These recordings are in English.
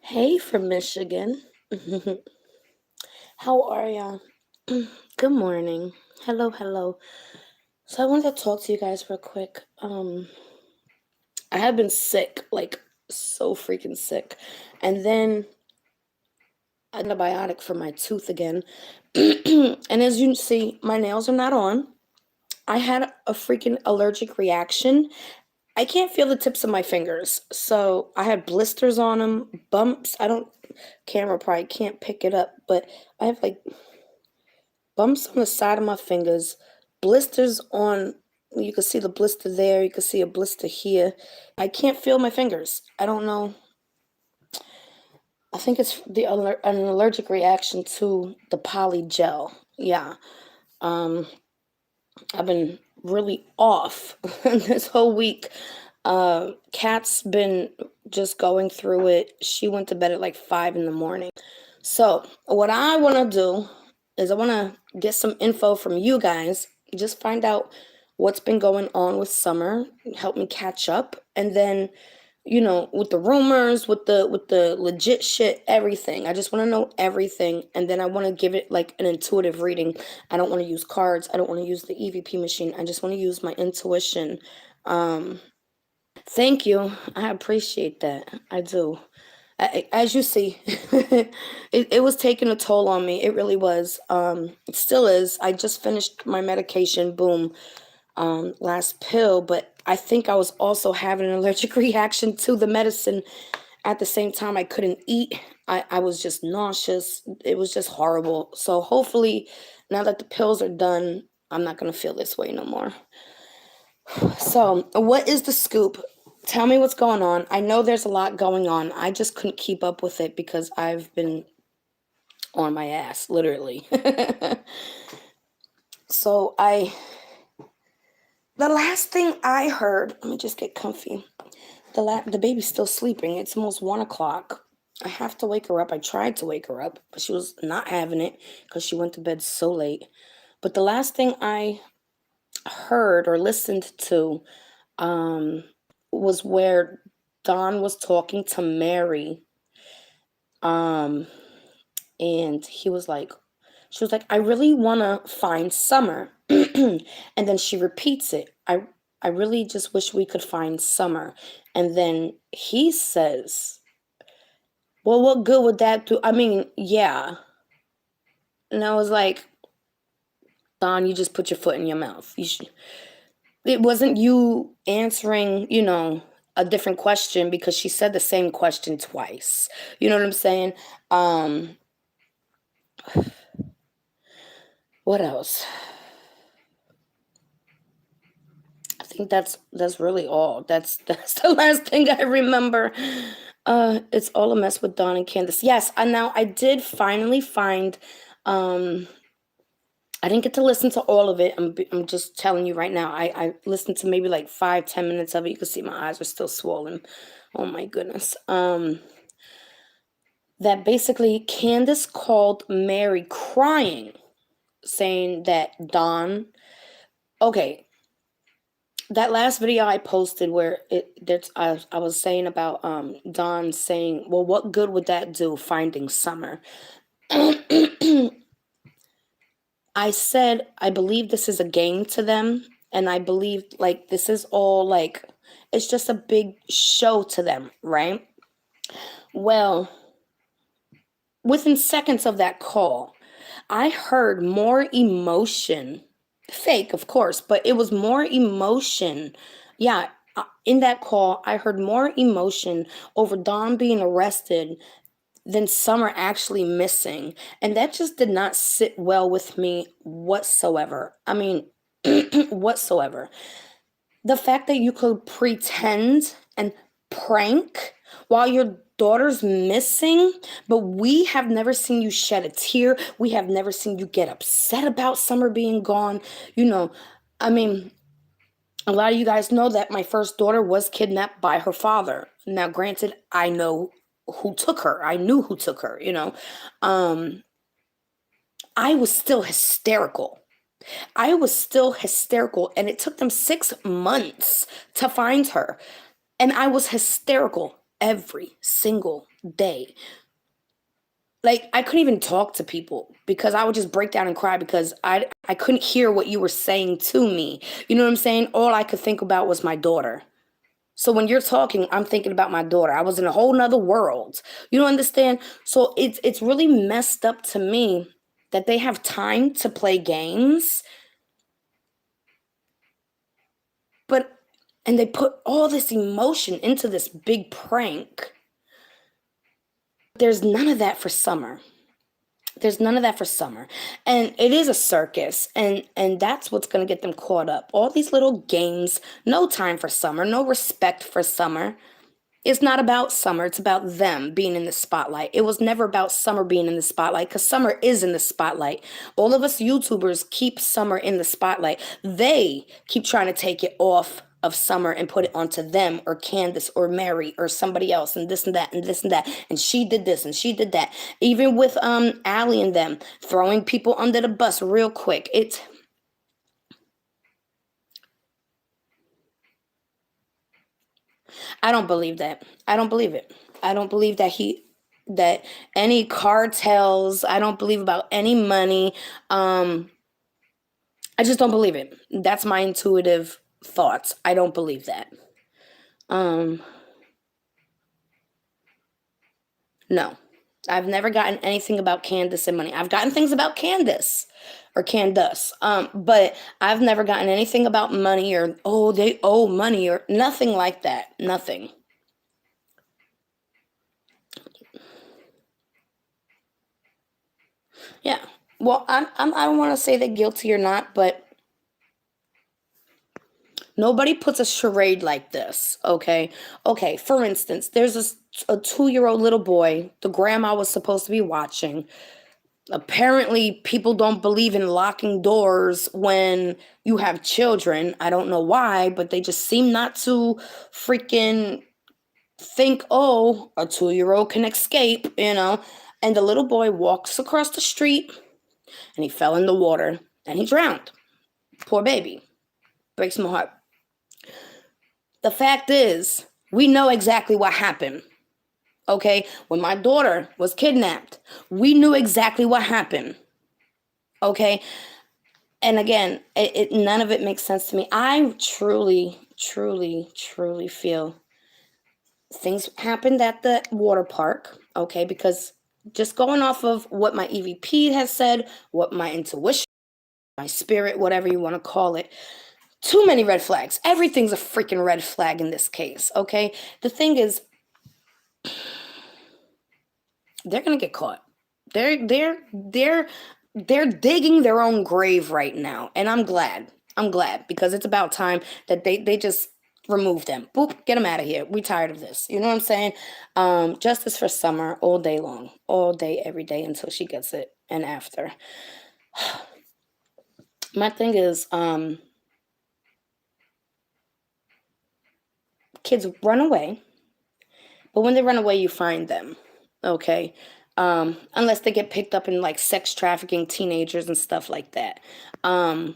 Hey from Michigan. How are ya? Good morning. Hello, hello. So I wanted to talk to you guys real quick. I have been sick, like so freaking sick. And then antibiotic for my tooth again. And as you see, my nails are not on. I had a freaking allergic reaction. I can't feel the tips of my fingers. So I had blisters on them, bumps. I don't, camera probably can't pick it up, but I have like bumps on the side of my fingers, blisters on, you can see the blister there, you can see a blister here. I can't feel my fingers. I don't know. I think it's an allergic reaction to the poly gel. Yeah. Um, I've been really off this whole week. Kat's been just going through it. She went to bed at like 5 in the morning. So what I want to do is I want to get some info from you guys, just find out what's been going on with Summer, help me catch up, and then with the rumors, with the legit shit, everything. I just want to know everything, and then I want to give it like an intuitive reading. I don't want to use cards. I don't want to use the EVP machine. I just want to use my intuition. Um, Thank you. I appreciate that. I do. As you see, it was taking a toll on me. It really was. It still is. I just finished my medication, boom, last pill, but I think I was also having an allergic reaction to the medicine. At the same time, I couldn't eat. I was just nauseous. It was just horrible. So hopefully, now that the pills are done, I'm not going to feel this way no more. So, what is the scoop? Tell me what's going on. I know there's a lot going on. I just couldn't keep up with it because I've been on my ass, literally. So, the last thing I heard, let me just get comfy. The baby's still sleeping. It's almost 1 o'clock. I have to wake her up. I tried to wake her up, but she was not having it because she went to bed so late. But the last thing I heard or listened to was where Don was talking to Mary. And she was like, I really want to find Summer. And then she repeats it. I really just wish we could find Summer. And then he says, well, what good would that do? I mean, yeah. And I was like, Don, you just put your foot in your mouth. It wasn't you answering, a different question because she said the same question twice. You know what I'm saying? What else? I think that's really all. That's the last thing I remember. It's all a mess with Dawn and Candace. Yes, and now I did finally find. I didn't get to listen to all of it. I'm just telling you right now. I listened to maybe like 5-10 minutes of it. You can see my eyes are still swollen. Oh my goodness. That basically Candace called Mary crying, saying that Dawn. Okay, that last video I posted where I was saying about Dawn saying, well, what good would that do finding Summer? I said I believe this is a game to them, and I believe like this is all like it's just a big show to them, right? Well, within seconds of that call, I heard more emotion. Fake, of course, but it was more emotion. Yeah, in that call, I heard more emotion over Dawn being arrested than Summer actually missing. And that just did not sit well with me whatsoever. I mean, whatsoever. The fact that you could pretend and prank while your daughter's missing, but we have never seen you shed a tear. We have never seen you get upset about Summer being gone. I mean, a lot of you guys know that my first daughter was kidnapped by her father. Now, granted, I know who took her. I knew who took her, I was still hysterical. And it took them 6 months to find her. And I was hysterical. every single day. Like, I couldn't even talk to people because I would just break down and cry because I couldn't hear what you were saying to me. You know what I'm saying? All I could think about was my daughter. So when you're talking, I'm thinking about my daughter. I was in a whole nother world. You don't understand? So it's really messed up to me that they have time to play games, and they put all this emotion into this big prank. There's none of that for summer. There's none of that for summer. And it is a circus, and that's what's going to get them caught up. All these little games, no time for summer, no respect for summer. It's not about summer. It's about them being in the spotlight. It was never about summer being in the spotlight because summer is in the spotlight. All of us YouTubers keep summer in the spotlight. They keep trying to take it off of summer and put it onto them or Candace or Mary or somebody else and this and that and this and that. And she did this and she did that. Even with Allie and them throwing people under the bus real quick. I don't believe that. I don't believe it. I don't believe that any cartels, I don't believe about any money. I just don't believe it. That's my intuitive thoughts. I don't believe that. Um, no. I've never gotten anything about Candace and money. I've gotten things about Candace or Candace. But I've never gotten anything about money or oh, they owe money or nothing like that. Nothing. Yeah. Well, I don't want to say they're guilty or not, but nobody puts a charade like this, okay? Okay, for instance, there's a 2-year-old little boy the grandma was supposed to be watching. Apparently, people don't believe in locking doors when you have children. I don't know why, but they just seem not to freaking think, oh, a 2-year-old can escape, you know? And the little boy walks across the street and he fell in the water and he drowned. Poor baby. Breaks my heart. The fact is, we know exactly what happened. Okay? When my daughter was kidnapped, we knew exactly what happened. Okay? And again, none of it makes sense to me. I truly, truly, truly feel things happened at the water park. Okay? Because just going off of what my EVP has said, what my intuition, my spirit, whatever you want to call it, too many red flags. Everything's a freaking red flag in this case, okay? The thing is, they're gonna get caught. They're digging their own grave right now, and I'm glad. I'm glad because it's about time that they just remove them. Boop, get them out of here. We tired of this. You know what I'm saying? Justice for Summer all day long, all day, every day until she gets it, and after. My thing is, kids run away. But when they run away, you find them, okay? Unless they get picked up in like sex trafficking teenagers and stuff like that. I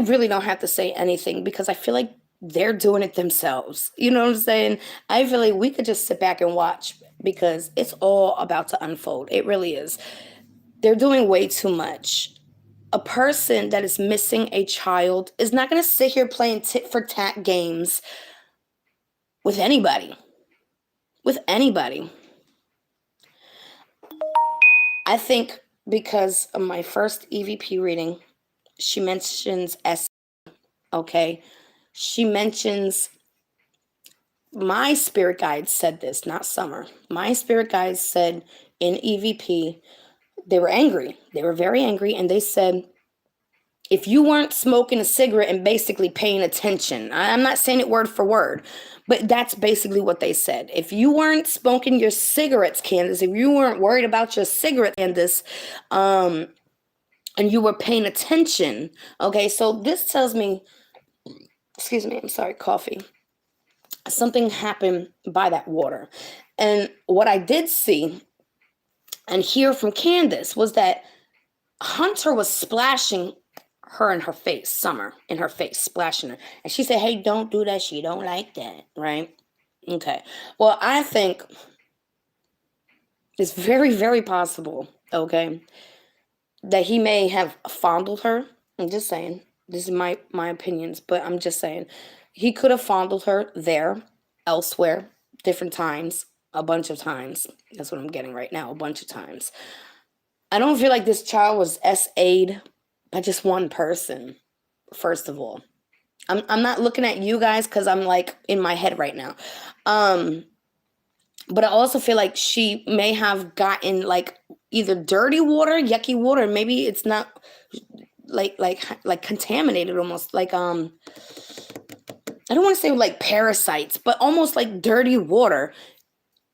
really don't have to say anything because I feel like they're doing it themselves. You know what I'm saying? I feel like we could just sit back and watch because it's all about to unfold. It really is. They're doing way too much. A person that is missing a child is not going to sit here playing tit for tat games with anybody. With anybody. I think because of my first EVP reading, she mentions S, okay? She mentions, my spirit guide said this, not Summer. My spirit guide said in EVP, they were angry. They were very angry, and they said, if you weren't smoking a cigarette and basically paying attention, I'm not saying it word for word, but that's basically what they said. If you weren't smoking your cigarettes, Candace, if you weren't worried about your cigarette, Candace, and you were paying attention, okay, so this tells me, excuse me, I'm sorry, coffee. Something happened by that water. And what I did see and hear from Candace was that Hunter was splashing her in her face, Summer in her face, splashing her. And she said, hey, don't do that. She don't like that, right? Okay. Well, I think it's very, very possible, okay, that he may have fondled her. I'm just saying. This is my opinions, but I'm just saying. He could have fondled her there, elsewhere, different times, a bunch of times. That's what I'm getting right now, a bunch of times. I don't feel like this child was SA'd by just one person, first of all. I'm not looking at you guys because I'm like in my head right now. But I also feel like she may have gotten like either dirty water, yucky water, maybe it's not like contaminated almost. Like I don't want to say like parasites, but almost like dirty water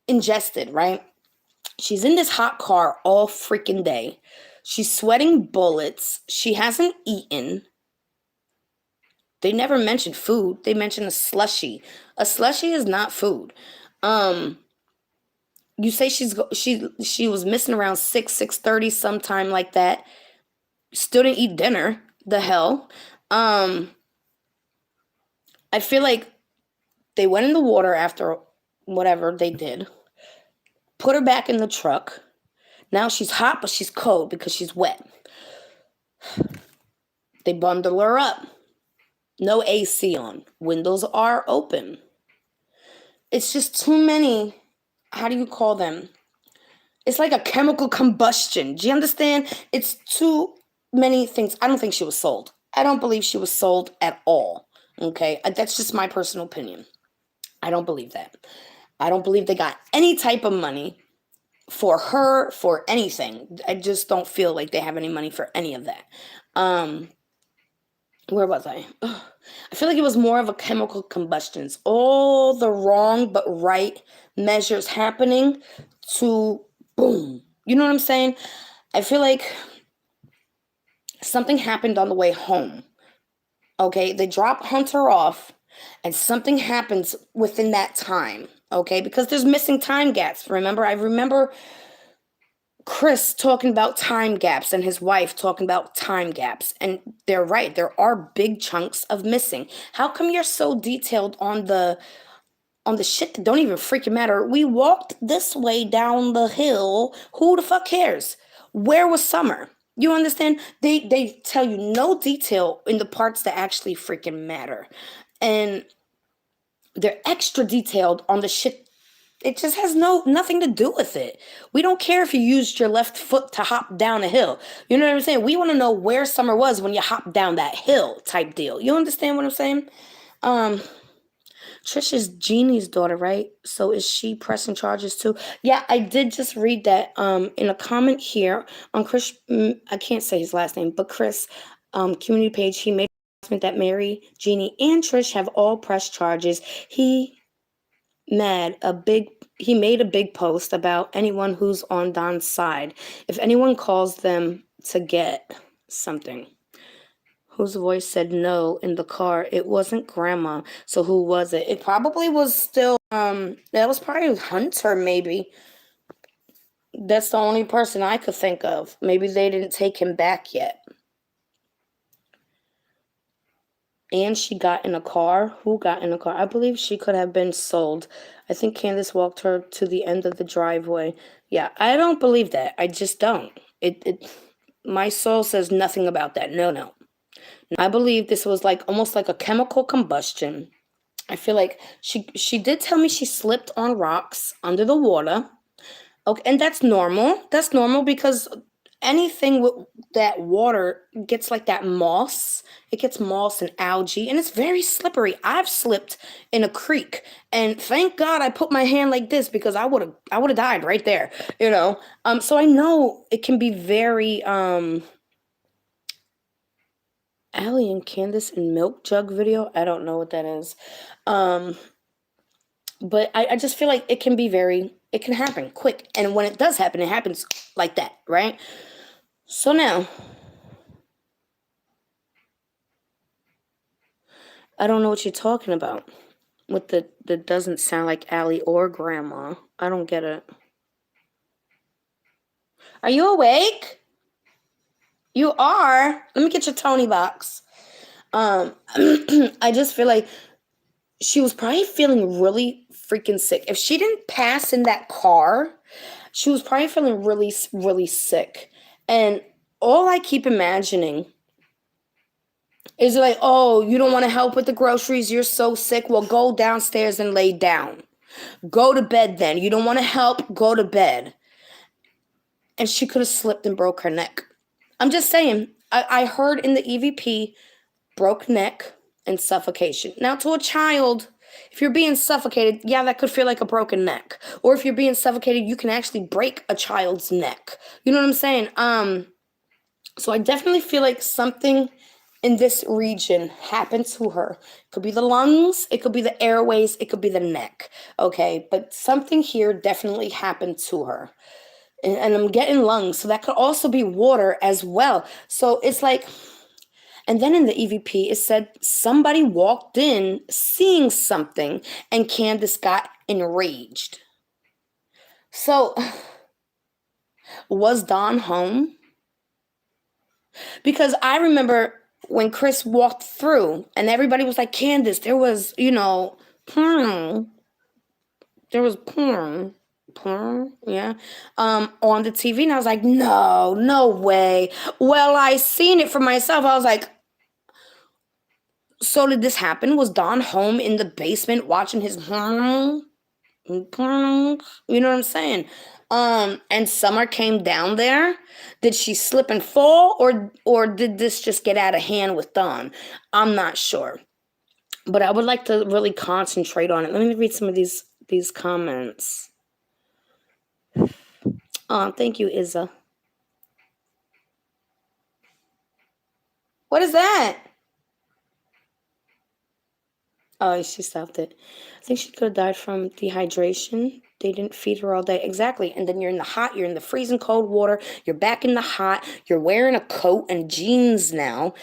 ingested, right? She's in this hot car all freaking day. She's sweating bullets. She hasn't eaten. They never mentioned food. They mentioned a slushie. A slushie is not food. You say she was missing around 6:30, sometime like that. Still didn't eat dinner. The hell. I feel like they went in the water after whatever they did. Put her back in the truck. Now she's hot, but she's cold because she's wet. They bundle her up. No AC on. Windows are open. It's just too many. How do you call them? It's like a chemical combustion. Do you understand? It's too many things. I don't think she was sold. I don't believe she was sold at all. Okay? That's just my personal opinion. I don't believe that. I don't believe they got any type of money for her, for anything. I just don't feel like they have any money for any of that. Where was I? Ugh. I feel like it was more of a chemical combustions. All the wrong but right measures happening to boom. You know what I'm saying? I feel like something happened on the way home. Okay, they drop Hunter off and something happens within that time. Okay, because there's missing time gaps. Remember, I remember Chris talking about time gaps and his wife talking about time gaps. And they're right. There are big chunks of missing. How come you're so detailed on the shit that don't even freaking matter? We walked this way down the hill. Who the fuck cares? Where was Summer? You understand? They tell you no detail in the parts that actually freaking matter. And they're extra detailed on the shit. It just has nothing to do with it. We don't care if you used your left foot to hop down a hill. You know what I'm saying? We want to know where Summer was when you hopped down that hill type deal. You understand what I'm saying? Trish is Jeannie's daughter, right? So is she pressing charges too? Yeah, I did just read that in a comment here on Chris. I can't say his last name, but Chris community page. He made an announcement that Mary, Jeannie, and Trish have all pressed charges. He made a big post about anyone who's on Don's side. If anyone calls them to get something. Whose voice said no in the car? It wasn't Grandma. So who was it? It probably was still that was probably Hunter, maybe. That's the only person I could think of. Maybe they didn't take him back yet. And she got in a car. Who got in a car? I believe she could have been sold. I think Kandis walked her to the end of the driveway. Yeah, I don't believe that. I just don't. My soul says nothing about that. No. I believe this was like almost like a chemical combustion. I feel like she did tell me she slipped on rocks under the water. Okay, and that's normal. That's normal because anything with that water gets like that moss. It gets moss and algae, and it's very slippery. I've slipped in a creek, and thank God I put my hand like this because I would have died right there. You know. So I know it can be very Allie and Candace in Milk Jug video. I don't know what that is. But I just feel like it can happen quick. And when it does happen, it happens like that, right? So now, I don't know what you're talking about. That doesn't sound like Allie or Grandma. I don't get it. Are you awake? You are. Let me get your Tony box. I just feel like she was probably feeling really freaking sick. If she didn't pass in that car, she was probably feeling really, really sick. And all I keep imagining is like, oh, you don't want to help with the groceries? You're so sick. Well, go downstairs and lay down. Go to bed then. You don't want to help? Go to bed. And she could have slipped and broke her neck. I'm just saying. I heard in the EVP, broke neck and suffocation. Now, to a child, if you're being suffocated, yeah, that could feel like a broken neck. Or if you're being suffocated, you can actually break a child's neck. You know what I'm saying? So I definitely feel like something in this region happened to her. It could be the lungs, it could be the airways, it could be the neck. Okay, but something here definitely happened to her. And I'm getting lungs, so that could also be water as well. So it's like, and then in the EVP, it said somebody walked in seeing something and Kandis got enraged. So, was Dawn home? Because I remember when Chris walked through and everybody was like, Kandis, there was, porn. There was porn. Porn, yeah. On the TV. And I was like, no way. Well, I seen it for myself. I was like, so did this happen? Was Don home in the basement watching his porn? You know what I'm saying? And Summer came down there. Did she slip and fall, or did this just get out of hand with Don? I'm not sure. But I would like to really concentrate on it. Let me read some of these comments. Thank you, Izza. What is that? Oh, she stopped it. I think she could have died from dehydration. They didn't feed her all day. Exactly. And then you're in the hot, you're in the freezing cold water, you're back in the hot, you're wearing a coat and jeans now.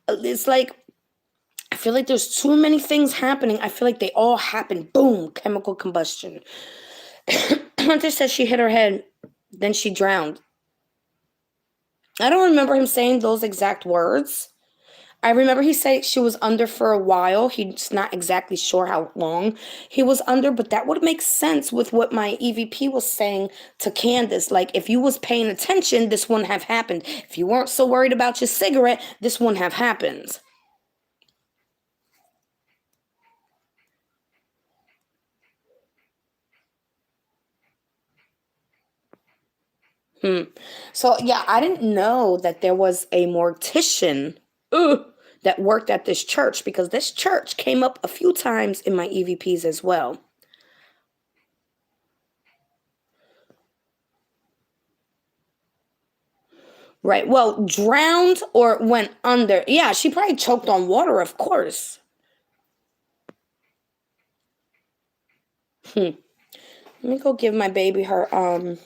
It's like, I feel like there's too many things happening. I feel like they all happen. Boom, chemical combustion. Hunter says she hit her head, then she drowned. I don't remember him saying those exact words. I remember he said she was under for a while. He's not exactly sure how long he was under, but that would make sense with what my EVP was saying to Kandis. Like, if you was paying attention, this wouldn't have happened. If you weren't so worried about your cigarette, this wouldn't have happened. So, yeah, I didn't know that there was a mortician that worked at this church, because this church came up a few times in my EVPs as well. Right. Well, drowned or went under. Yeah, she probably choked on water, of course. Let me go give my baby her, oh man,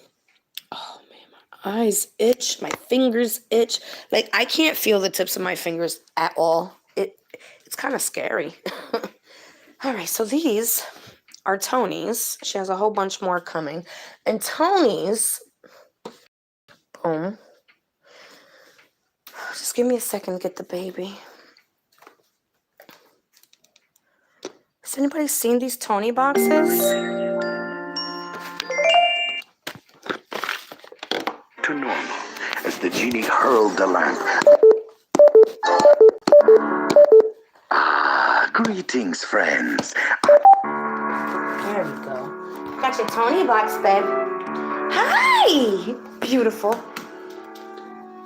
my eyes itch, my fingers itch. Like, I can't feel the tips of my fingers at all. It's kind of scary. All right, so these are Tony's. She has a whole bunch more coming. And Tony's, boom. Just give me a second to get the baby. Has anybody seen these Tony boxes? To normal as the genie hurled the lamp. Greetings, friends. There we go. Got your Tony box, babe. Hi! Beautiful.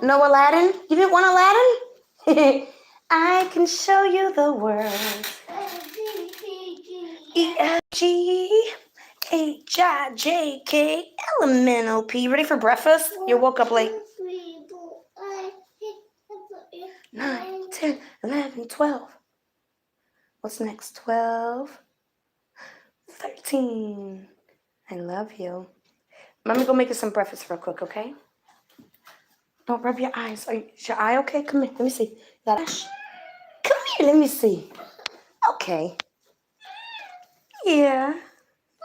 No Aladdin? You didn't want Aladdin? I can show you the world. EFGHIJKLMNOP. Ready for breakfast? You woke up late. 9, 10, 11, 12. What's next? 12, 13. I love you. Let me go make you some breakfast real quick, okay? Don't rub your eyes. Is your eye okay? Come here. Let me see. Come here. Let me see. Okay. Yeah.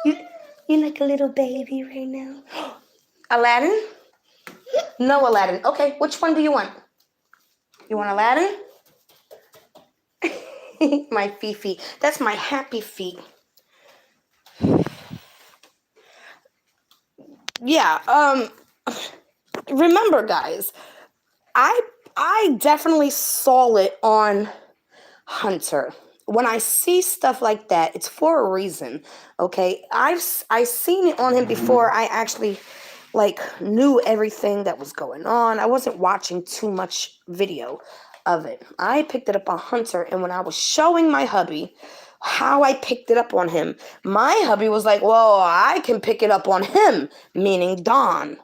You're like a little baby right now. Aladdin? No Aladdin. Okay. Which one do you want? You want Aladdin? My Fifi. That's my happy feet. Yeah, remember guys, I definitely saw it on Hunter. When I see stuff like that, it's for a reason. Okay, I seen it on him before I actually like knew everything that was going on. I wasn't watching too much video of it. I picked it up on Hunter, and when I was showing my hubby how I picked it up on him, my hubby was like, "Well, I can pick it up on him," meaning Don.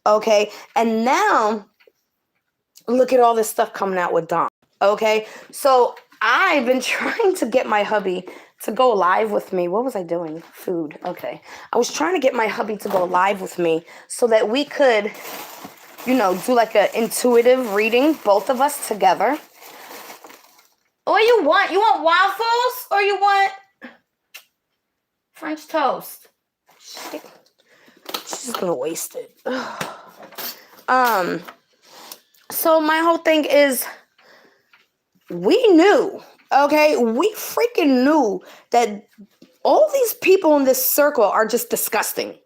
Okay, and now look at all this stuff coming out with Don. Okay, so I've been trying to get my hubby to go live with me. What was I doing? Food. Okay, I was trying to get my hubby to go live with me so that we could, you know, do like an intuitive reading, both of us together. What do you want? You want waffles or you want French toast? Shit. She's just gonna waste it. So my whole thing is, we knew, okay? We freaking knew that all these people in this circle are just disgusting.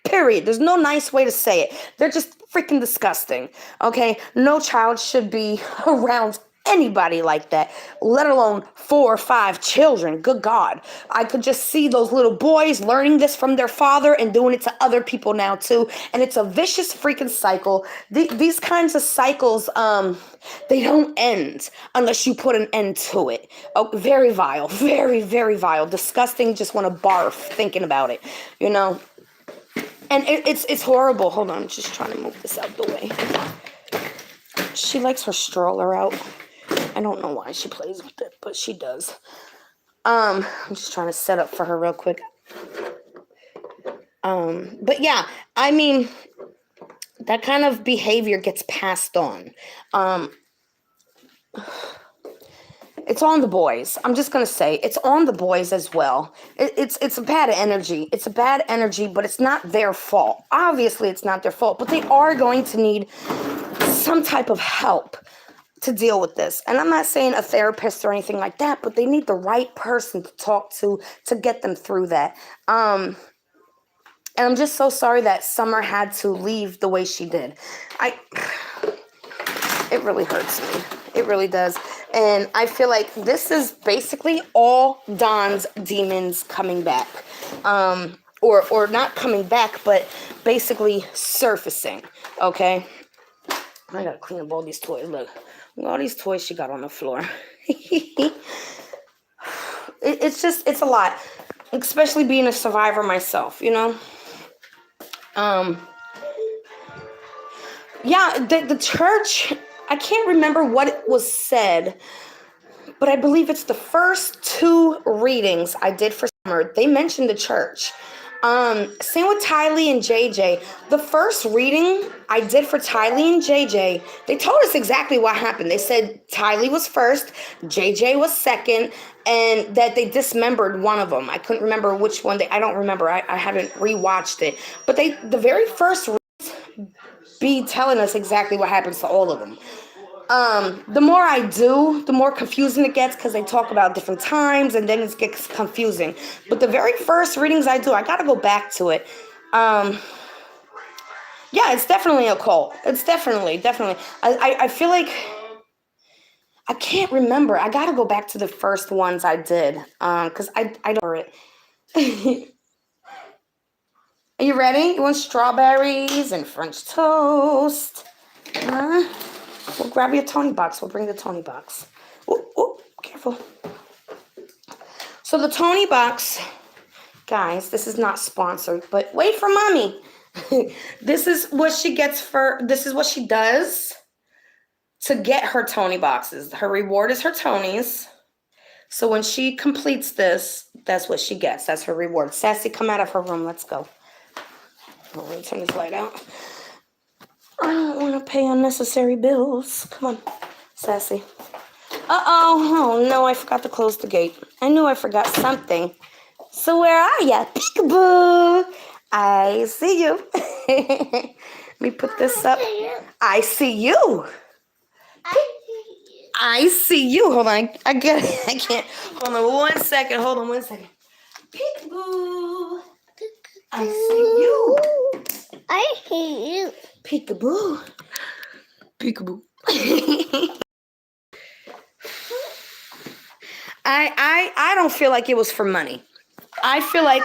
Period. There's no nice way to say it. They're just freaking disgusting, okay? No child should be around anybody like that, let alone 4 or 5 children. Good God. I could just see those little boys learning this from their father and doing it to other people now too. And it's a vicious freaking cycle. These kinds of cycles, they don't end unless you put an end to it. Oh, very vile, very, very vile, disgusting. Just want to barf thinking about it, you know? And it's horrible. Hold on, I'm just trying to move this out the way. She likes her stroller out. I don't know why she plays with it, but she does. I'm just trying to set up for her real quick. But yeah, I mean, that kind of behavior gets passed on. It's on the boys. I'm just gonna say it's on the boys as well. It's a bad energy. It's a bad energy, but it's not their fault. Obviously, it's not their fault, but they are going to need some type of help to deal with this. And I'm not saying a therapist or anything like that, but they need the right person to talk to get them through that. And I'm just so sorry that Summer had to leave the way she did. It really hurts me. It really does. And I feel like this is basically all Don's demons coming back. Or not coming back, but basically surfacing. Okay? I gotta clean up all these toys. Look all these toys she got on the floor. It's a lot. Especially being a survivor myself, you know? Yeah, the church, I can't remember what it was said, but I believe it's the first 2 readings I did for Summer. They mentioned the church. Same with Tylee and JJ. The first reading I did for Tylee and JJ, they told us exactly what happened. They said Tylee was first, JJ was second, and that they dismembered one of them. I couldn't remember which one. I don't remember. I haven't rewatched it. But the very first be telling us exactly what happens to all of them. The more I do, the more confusing it gets because they talk about different times and then it gets confusing. But the very first readings I do, I got to go back to it. Yeah, it's definitely a cult. It's definitely. I feel like I can't remember. I got to go back to the first ones I did because I don't remember it. Are you ready? You want strawberries and French toast? We'll grab your Tony box. We'll bring the Tony box. Oh, careful. So the Tony box, guys, this is not sponsored, but wait for mommy. This is what she does to get her Tony boxes. Her reward is her Tonys. So when she completes this, that's what she gets. That's her reward. Sassy, come out of her room. Let's go. I'm going to turn this light out. I don't want to pay unnecessary bills. Come on, Sassy. Oh no, I forgot to close the gate. I knew I forgot something. So where are ya? Peekaboo. I see you. Let me put this up. I see you. I see you. Hold on. I get it. I can't. Hold on 1 second. Hold on 1 second. Peekaboo. I see you. I hate you. Peekaboo. Peekaboo. I don't feel like it was for money. I feel like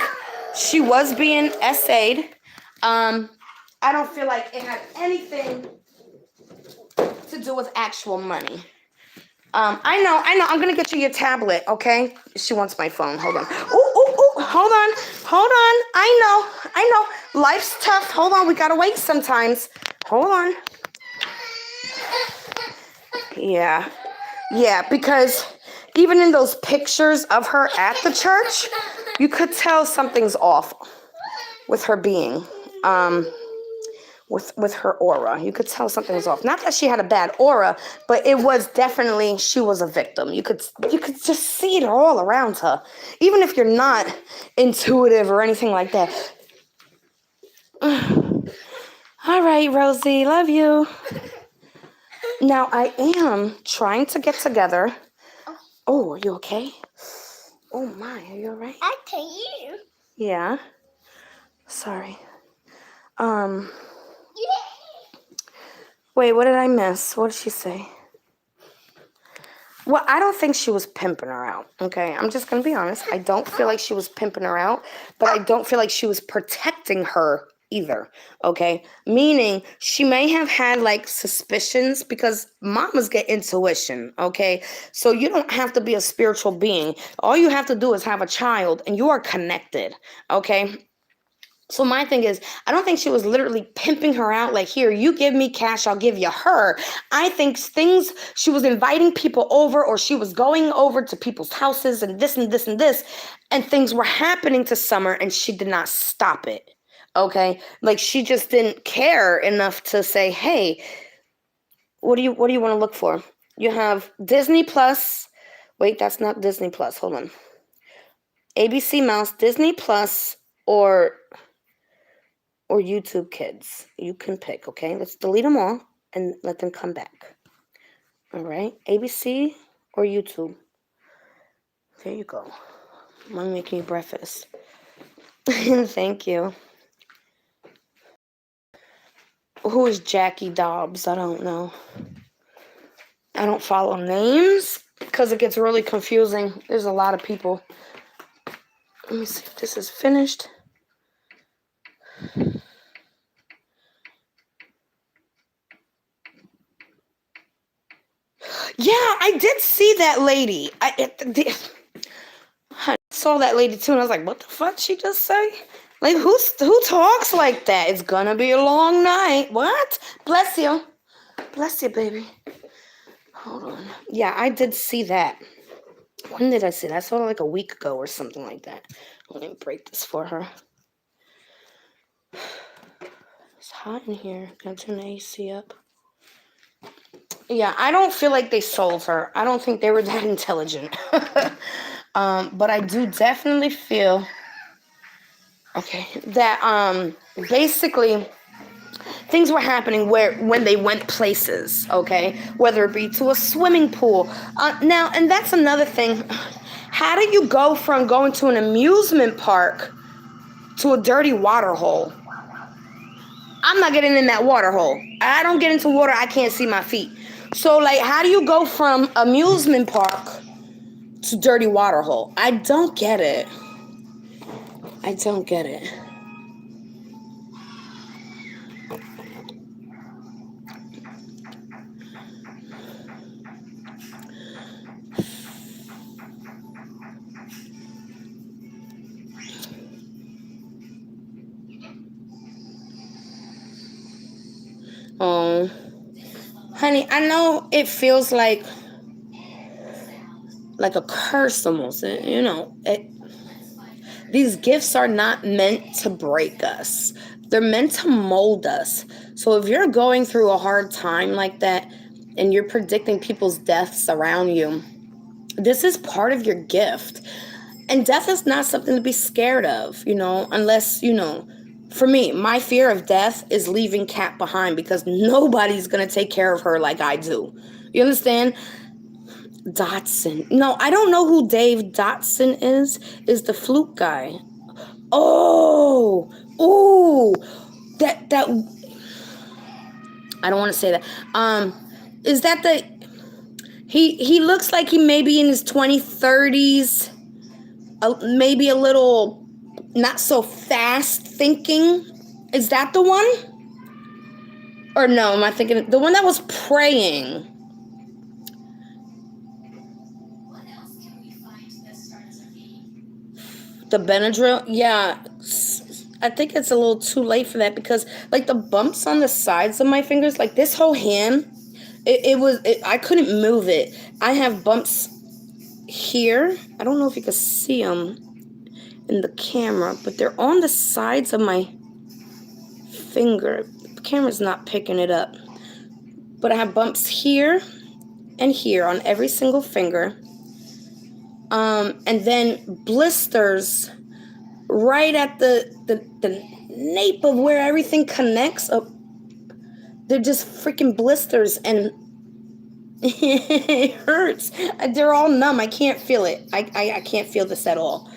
she was being essayed. I don't feel like it had anything to do with actual money. I know. I'm gonna get you your tablet, okay? She wants my phone. Hold on. Ooh. Hold on. I know. Life's tough. Hold on. We gotta wait sometimes. Hold on. Yeah, because even in those pictures of her at the church, you could tell something's off with her being. With her aura. You could tell something was off. Not that she had a bad aura, but it was definitely, she was a victim. You could just see it all around her. Even if you're not intuitive or anything like that. All right, Rosie, love you. Now, I am trying to get together. Oh, are you okay? Oh my, are you all right? I tell you. Yeah. Sorry. Wait, what did I miss? What did she say? Well, I don't think she was pimping her out, okay? I'm just going to be honest. I don't feel like she was pimping her out, but I don't feel like she was protecting her either, okay? Meaning, she may have had, like, suspicions because mamas get intuition, okay? So you don't have to be a spiritual being. All you have to do is have a child, and you are connected, okay? So my thing is, I don't think she was literally pimping her out like, here, you give me cash, I'll give you her. I think she was inviting people over, or she was going over to people's houses and this and this and this, and things were happening to Summer and she did not stop it, okay? Like, she just didn't care enough to say, hey, what do you want to look for? You have Disney Plus. Wait, that's not Disney Plus. Hold on. ABC Mouse, Disney Plus, or YouTube Kids. You can pick, okay? Let's delete them all and let them come back. All right? ABC or YouTube. There you go. I'm making you breakfast. Thank you. Who is Jackie Dobbs? I don't know. I don't follow names because it gets really confusing. There's a lot of people. Let me see if this is finished. Yeah, I did see that lady. I saw that lady too, and I was like, what the fuck she just say? Like, who talks like that? It's gonna be a long night. What? Bless you. Bless you, baby. Hold on. Yeah, I did see that. When did I see that? I saw it like a week ago or something like that. Let me break this for her. It's hot in here. Can I turn the AC up? Yeah, I don't feel like they sold her. I don't think they were that intelligent. But I do definitely feel, okay, that basically things were happening when they went places, okay, whether it be to a swimming pool. Now, and that's another thing. How do you go from going to an amusement park to a dirty water hole? I'm not getting in that water hole. I don't get into water, I can't see my feet. So, like, how do you go from amusement park to dirty water hole? I don't get it. I don't get it. Oh, honey, I know it feels like a curse almost. You know, these gifts are not meant to break us. They're meant to mold us. So if you're going through a hard time like that and you're predicting people's deaths around you, this is part of your gift. And death is not something to be scared of, you know, unless, you know, for me, my fear of death is leaving Kat behind because nobody's going to take care of her like I do. You understand? Dotson. No, I don't know who Dave Dotson is. Is the flute guy. Oh, ooh, that I don't want to say that. Is that the he looks like he may be in his 30s, maybe a little not so fast thinking. Is that the one? Or no, am I thinking the one that was praying? The Benadryl? Yeah. I think it's a little too late for that because like the bumps on the sides of my fingers, like this whole hand, I couldn't move it. I have bumps here. I don't know if you can see them in the camera, but they're on the sides of my finger. The camera's not picking it up. But I have bumps here and here on every single finger. And then blisters right at the nape of where everything connects. They're just freaking blisters, and it hurts. They're all numb. I can't feel it. I can't feel this at all.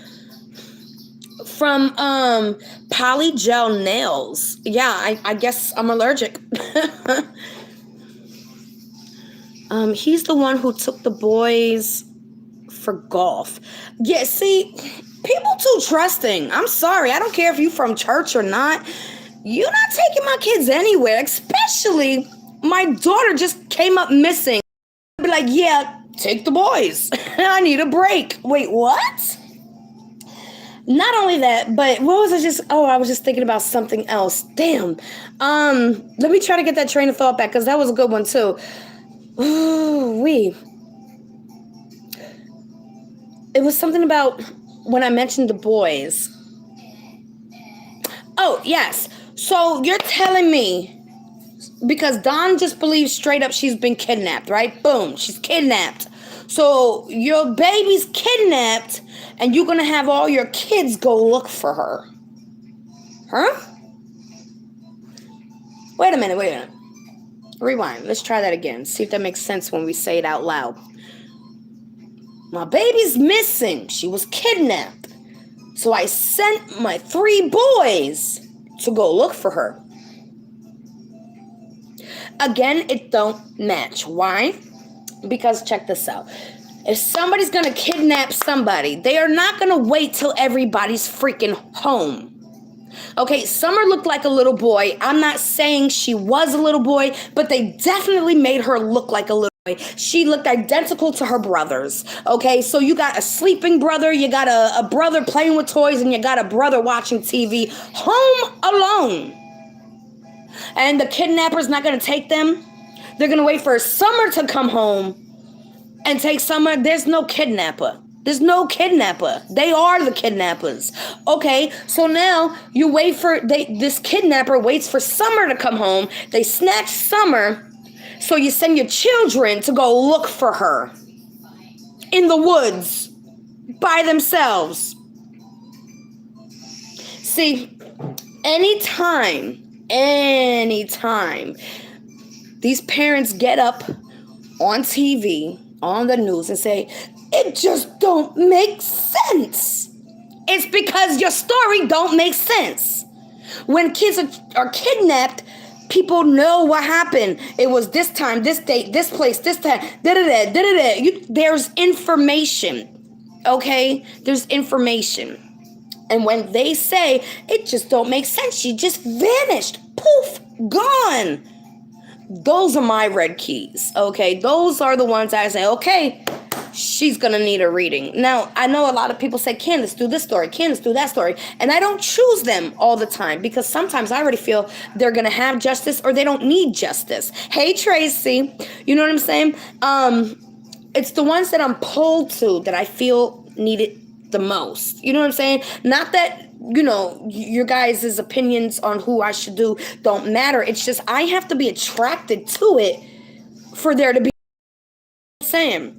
From polygel nails. Yeah, I guess I'm allergic. He's the one who took the boys for golf. Yeah, see, people too trusting. I'm sorry. I don't care if you from church or not. You're not taking my kids anywhere, especially my daughter just came up missing. I'd be like, yeah, take the boys. I need a break. Wait, what? Not only that, but what was I just... Oh, I was just thinking about something else. Damn. Let me try to get that train of thought back, because that was a good one, too. Ooh, It was something about when I mentioned the boys. Oh, yes. So you're telling me, because Dawn just believes straight up she's been kidnapped, right? Boom, she's kidnapped. So your baby's kidnapped, and you're going to have all your kids go look for her. Huh? Wait a minute. Rewind. Let's try that again. See if that makes sense when we say it out loud. My baby's missing. She was kidnapped. So I sent my 3 boys to go look for her. Again, it don't match. Why? Because check this out. If somebody's going to kidnap somebody, they are not going to wait till everybody's freaking home. Okay, Summer looked like a little boy. I'm not saying she was a little boy, but they definitely made her look like a little boy. She looked identical to her brothers. Okay, so you got a sleeping brother, you got a brother playing with toys, and you got a brother watching TV, home alone. And the kidnapper's not going to take them. They're going to wait for Summer to come home and take Summer. There's no kidnapper. There's no kidnapper. They are the kidnappers. Okay, so now you wait for... This kidnapper waits for Summer to come home. They snatch Summer, so you send your children to go look for her in the woods by themselves. See, anytime these parents get up on TV, on the news, and say, it just don't make sense, it's because your story don't make sense. When kids are kidnapped, people know what happened. It was this time, this date, this place, this time, there's information, okay? There's information. And when they say, it just don't make sense, she just vanished, poof, gone. Those are my red keys, okay? Those are the ones I say, okay, she's going to need a reading. Now, I know a lot of people say, Candice, do this story, Candice, do that story. And I don't choose them all the time because sometimes I already feel they're going to have justice or they don't need justice. Hey, Tracy, you know what I'm saying? It's the ones that I'm pulled to that I feel need it the most. You know what I'm saying? Not that, you know, your guys' opinions on who I should do don't matter. It's just I have to be attracted to it for there to be saying.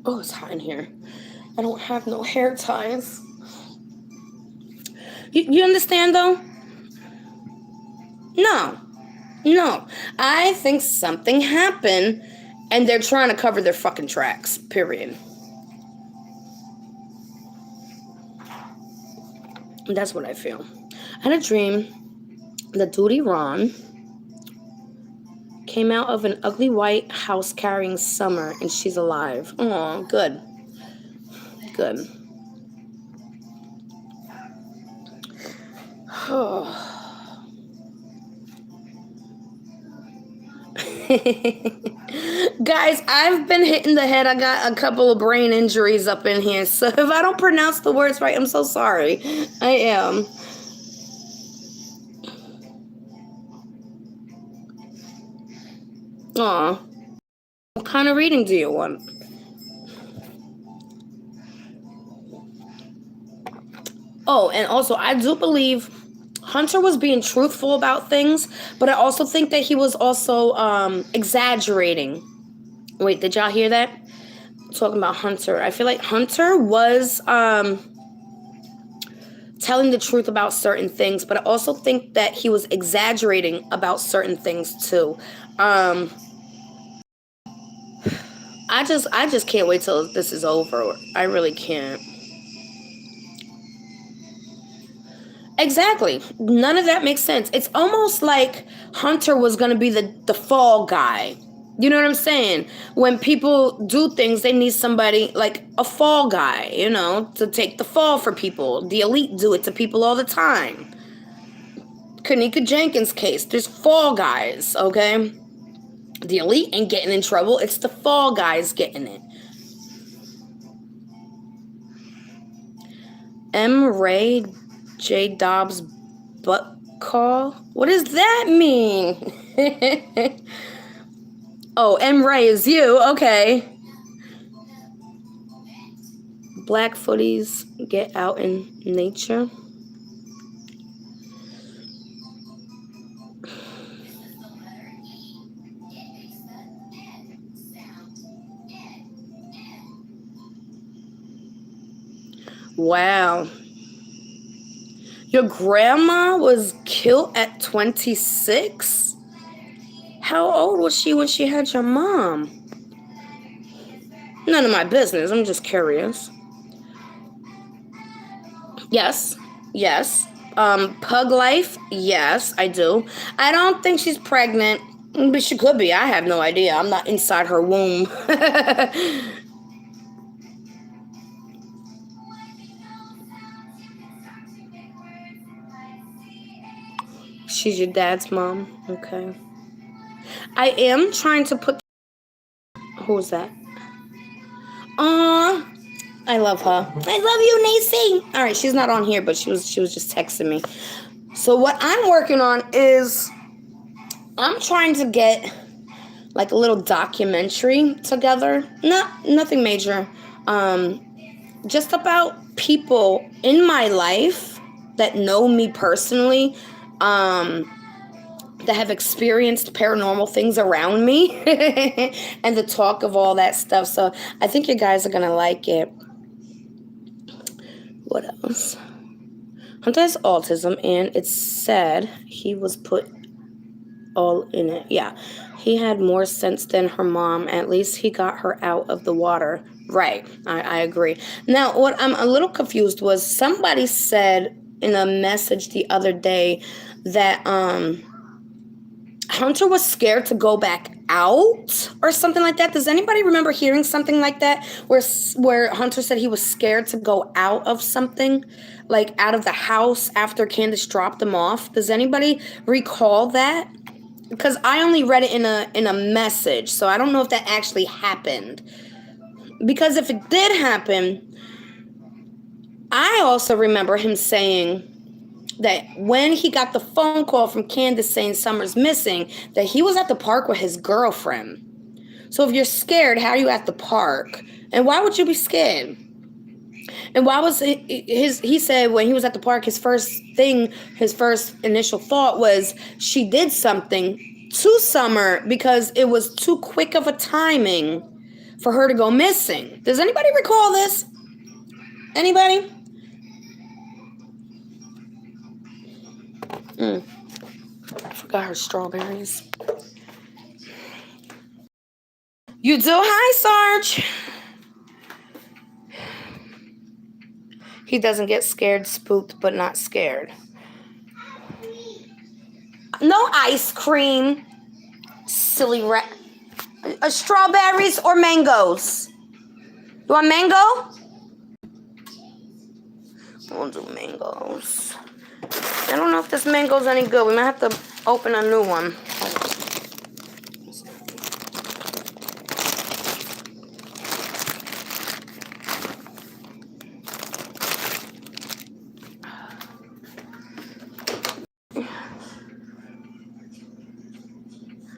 Oh, it's hot in here. I don't have no hair ties. You understand, though? No. I think something happened, And they're trying to cover their fucking tracks, period. And that's what I feel. I had a dream that Duty Ron came out of an ugly white house carrying Summer, and she's alive. Oh, good. Good. Guys, I've been hitting the head. I got a couple of brain injuries up in here. So if I don't pronounce the words right, I'm so sorry. I am. Aw. What kind of reading do you want? Oh, and also, I do believe Hunter was being truthful about things, but I also think that he was also exaggerating. Wait, did y'all hear that? Talking about Hunter. I feel like Hunter was telling the truth about certain things, but I also think that he was exaggerating about certain things too. I just can't wait till this is over. I really can't. Exactly. None of that makes sense. It's almost like Hunter was going to be the fall guy. You know what I'm saying? When people do things, they need somebody like a fall guy, you know, to take the fall for people. The elite do it to people all the time. Kanika Jenkins' case, there's fall guys, okay? The elite ain't getting in trouble. It's the fall guys getting it. M. Ray J. Dobbs butt call? What does that mean? Oh, M. Ray is you. Okay. Black footies get out in nature. Wow. Your grandma was killed at 26? How old was she when she had your mom? None of my business. I'm just curious. Yes. Yes. Pug life? Yes, I do. I don't think she's pregnant, but she could be. I have no idea. I'm not inside her womb. She's your dad's mom. Okay. I am trying to put... Who's that? Aw, I love her. I love you, Nacy. All right, she's not on here, but she was just texting me. So what I'm working on is I'm trying to get like a little documentary together. Nothing major. Just about people in my life that know me personally, that have experienced paranormal things around me and the talk of all that stuff. So I think you guys are going to like it. What else? Hunter has autism, and it's sad he was put all in it. Yeah, he had more sense than her mom. At least he got her out of the water. Right, I agree. Now, what I'm a little confused was somebody said in a message the other day that Hunter was scared to go back out or something like that. Does anybody remember hearing something like that where Hunter said he was scared to go out of something, like out of the house after Kandis dropped him off? Does anybody recall that? Because I only read it in a message, so I don't know if that actually happened. Because if it did happen, I also remember him saying that when he got the phone call from Kandis saying Summer's missing, that he was at the park with his girlfriend. So if you're scared, how are you at the park? And why would you be scared? And why was he said when he was at the park, his first initial thought was she did something to Summer because it was too quick of a timing for her to go missing. Does anybody recall this? Anybody? I forgot her strawberries. You do? Hi, Sarge. He doesn't get scared, spooked, but not scared. No ice cream. Silly rat. Strawberries or mangoes? You want mango? We'll do mangoes. I don't know if this mango's any good. We might have to open a new one.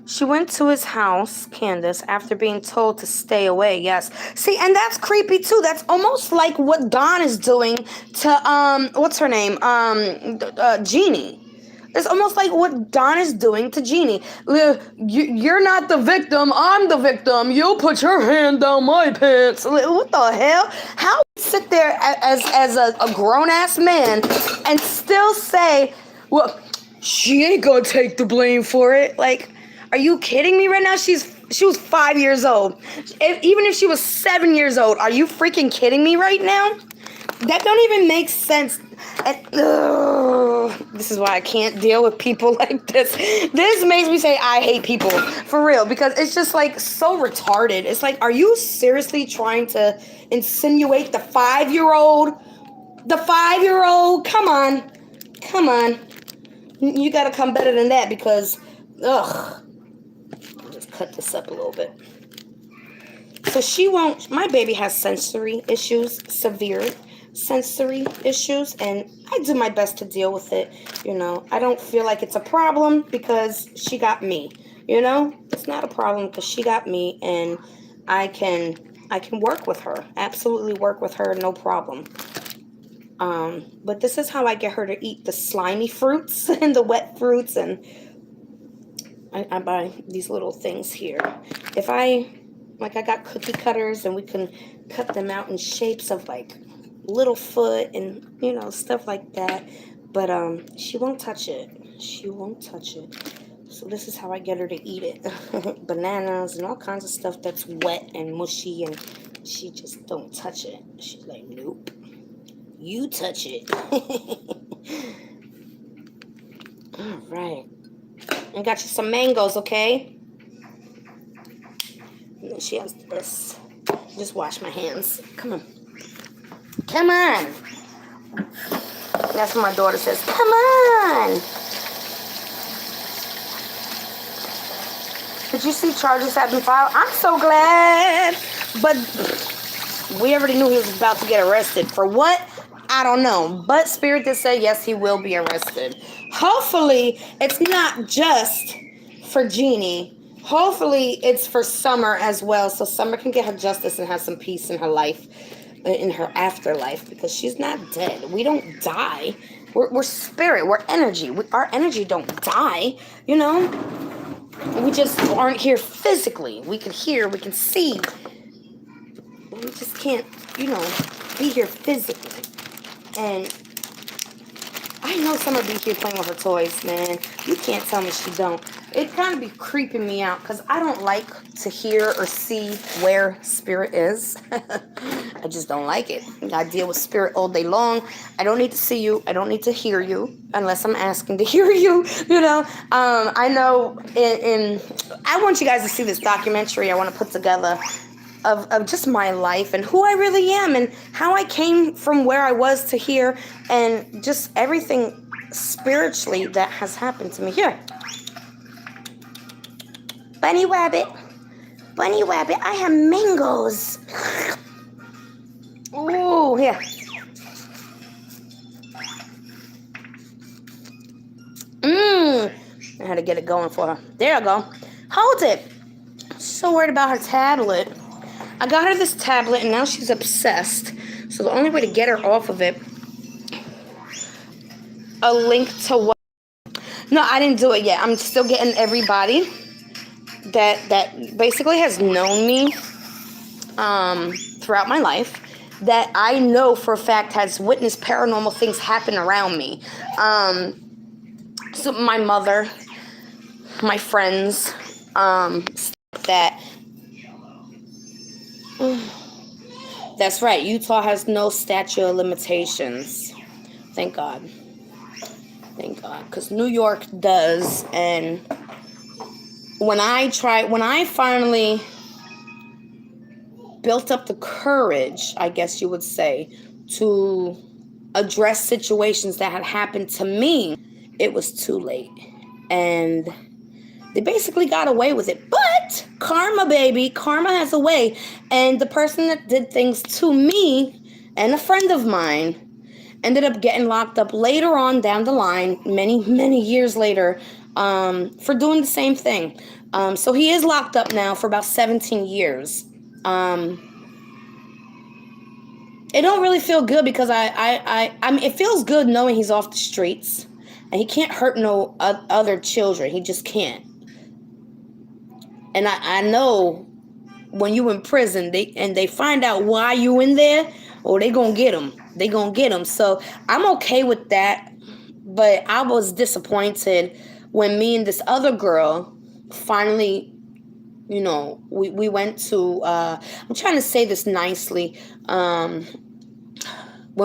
She went to his house, Kandis, after being told to stay away. Yes. See, and that's creepy too. That's almost like what Dawn is doing to what's her name? Jeannie. It's almost like what Dawn is doing to Jeannie. You're not the victim. I'm the victim. You put your hand down my pants. What the hell? How sit there as a grown ass man and still say, well, she ain't gonna take the blame for it? Like, are you kidding me right now? She was 5 years old. Even if she was 7 years old, are you freaking kidding me right now? That don't even make sense. And, this is why I can't deal with people like this. This makes me say I hate people for real, because it's just like so retarded. It's like, are you seriously trying to insinuate the 5-year-old? The 5-year-old? Come on. Come on. You gotta come better than that, because, ugh. Just cut this up a little bit. So she won't, my baby has sensory issues, severe sensory issues, and I do my best to deal with it. You know, I don't feel like it's a problem because she got me. You know, it's not a problem because she got me, and I can work with her, absolutely work with her, no problem. But this is how I get her to eat the slimy fruits and the wet fruits, and I buy these little things here. If I got cookie cutters, and we can cut them out in shapes of like little foot and, you know, stuff like that. But she won't touch it. She won't touch it. So this is how I get her to eat it. Bananas and all kinds of stuff that's wet and mushy, and she just don't touch it. She's like, nope. You touch it. All right. I got you some mangoes, okay? And then she has this. Just wash my hands. Come on. Come on. That's what my daughter says. Come on. Did you see charges have been filed? I'm so glad. But we already knew he was about to get arrested. For what? I don't know. But Spirit did say, yes, he will be arrested. Hopefully, it's not just for Jeannie. Hopefully, it's for Summer as well. So Summer can get her justice and have some peace in her life, in her afterlife. Because she's not dead. We don't die. We're spirit. We're energy. Our energy don't die, you know? We just aren't here physically. We can hear. We can see. We just can't, you know, be here physically. And I know Summer be here playing with her toys, man. You can't tell me she don't. It kind of be creeping me out because I don't like to hear or see where Spirit is. I just don't like it. I deal with Spirit all day long. I don't need to see you. I don't need to hear you unless I'm asking to hear you, you know. I know I want you guys to see this documentary I want to put together of just my life and who I really am and how I came from where I was to here and just everything spiritually that has happened to me. Here. Bunny Rabbit, I have mangoes. Ooh, here. I had to get it going for her. There I go. Hold it. So worried about her tablet. I got her this tablet, and now she's obsessed. So the only way to get her off of it, a link to what? No, I didn't do it yet. I'm still getting everybody that basically has known me throughout my life, that I know for a fact has witnessed paranormal things happen around me. So my mother, my friends, that That's right. Utah has no statute of limitations. Thank God. Thank God. Because New York does. And when I finally built up the courage, I guess you would say, to address situations that had happened to me, it was too late. And they basically got away with it. But karma, baby, karma has a way. And the person that did things to me and a friend of mine ended up getting locked up later on down the line, many, many years later, for doing the same thing. So he is locked up now for about 17 years. It don't really feel good because I mean, it feels good knowing he's off the streets and he can't hurt no other children. He just can't. And I know when you in prison, they find out why you in there, oh, they gonna get him. They gonna get him. So I'm okay with that. But I was disappointed when me and this other girl finally, you know, we went to, I'm trying to say this nicely. When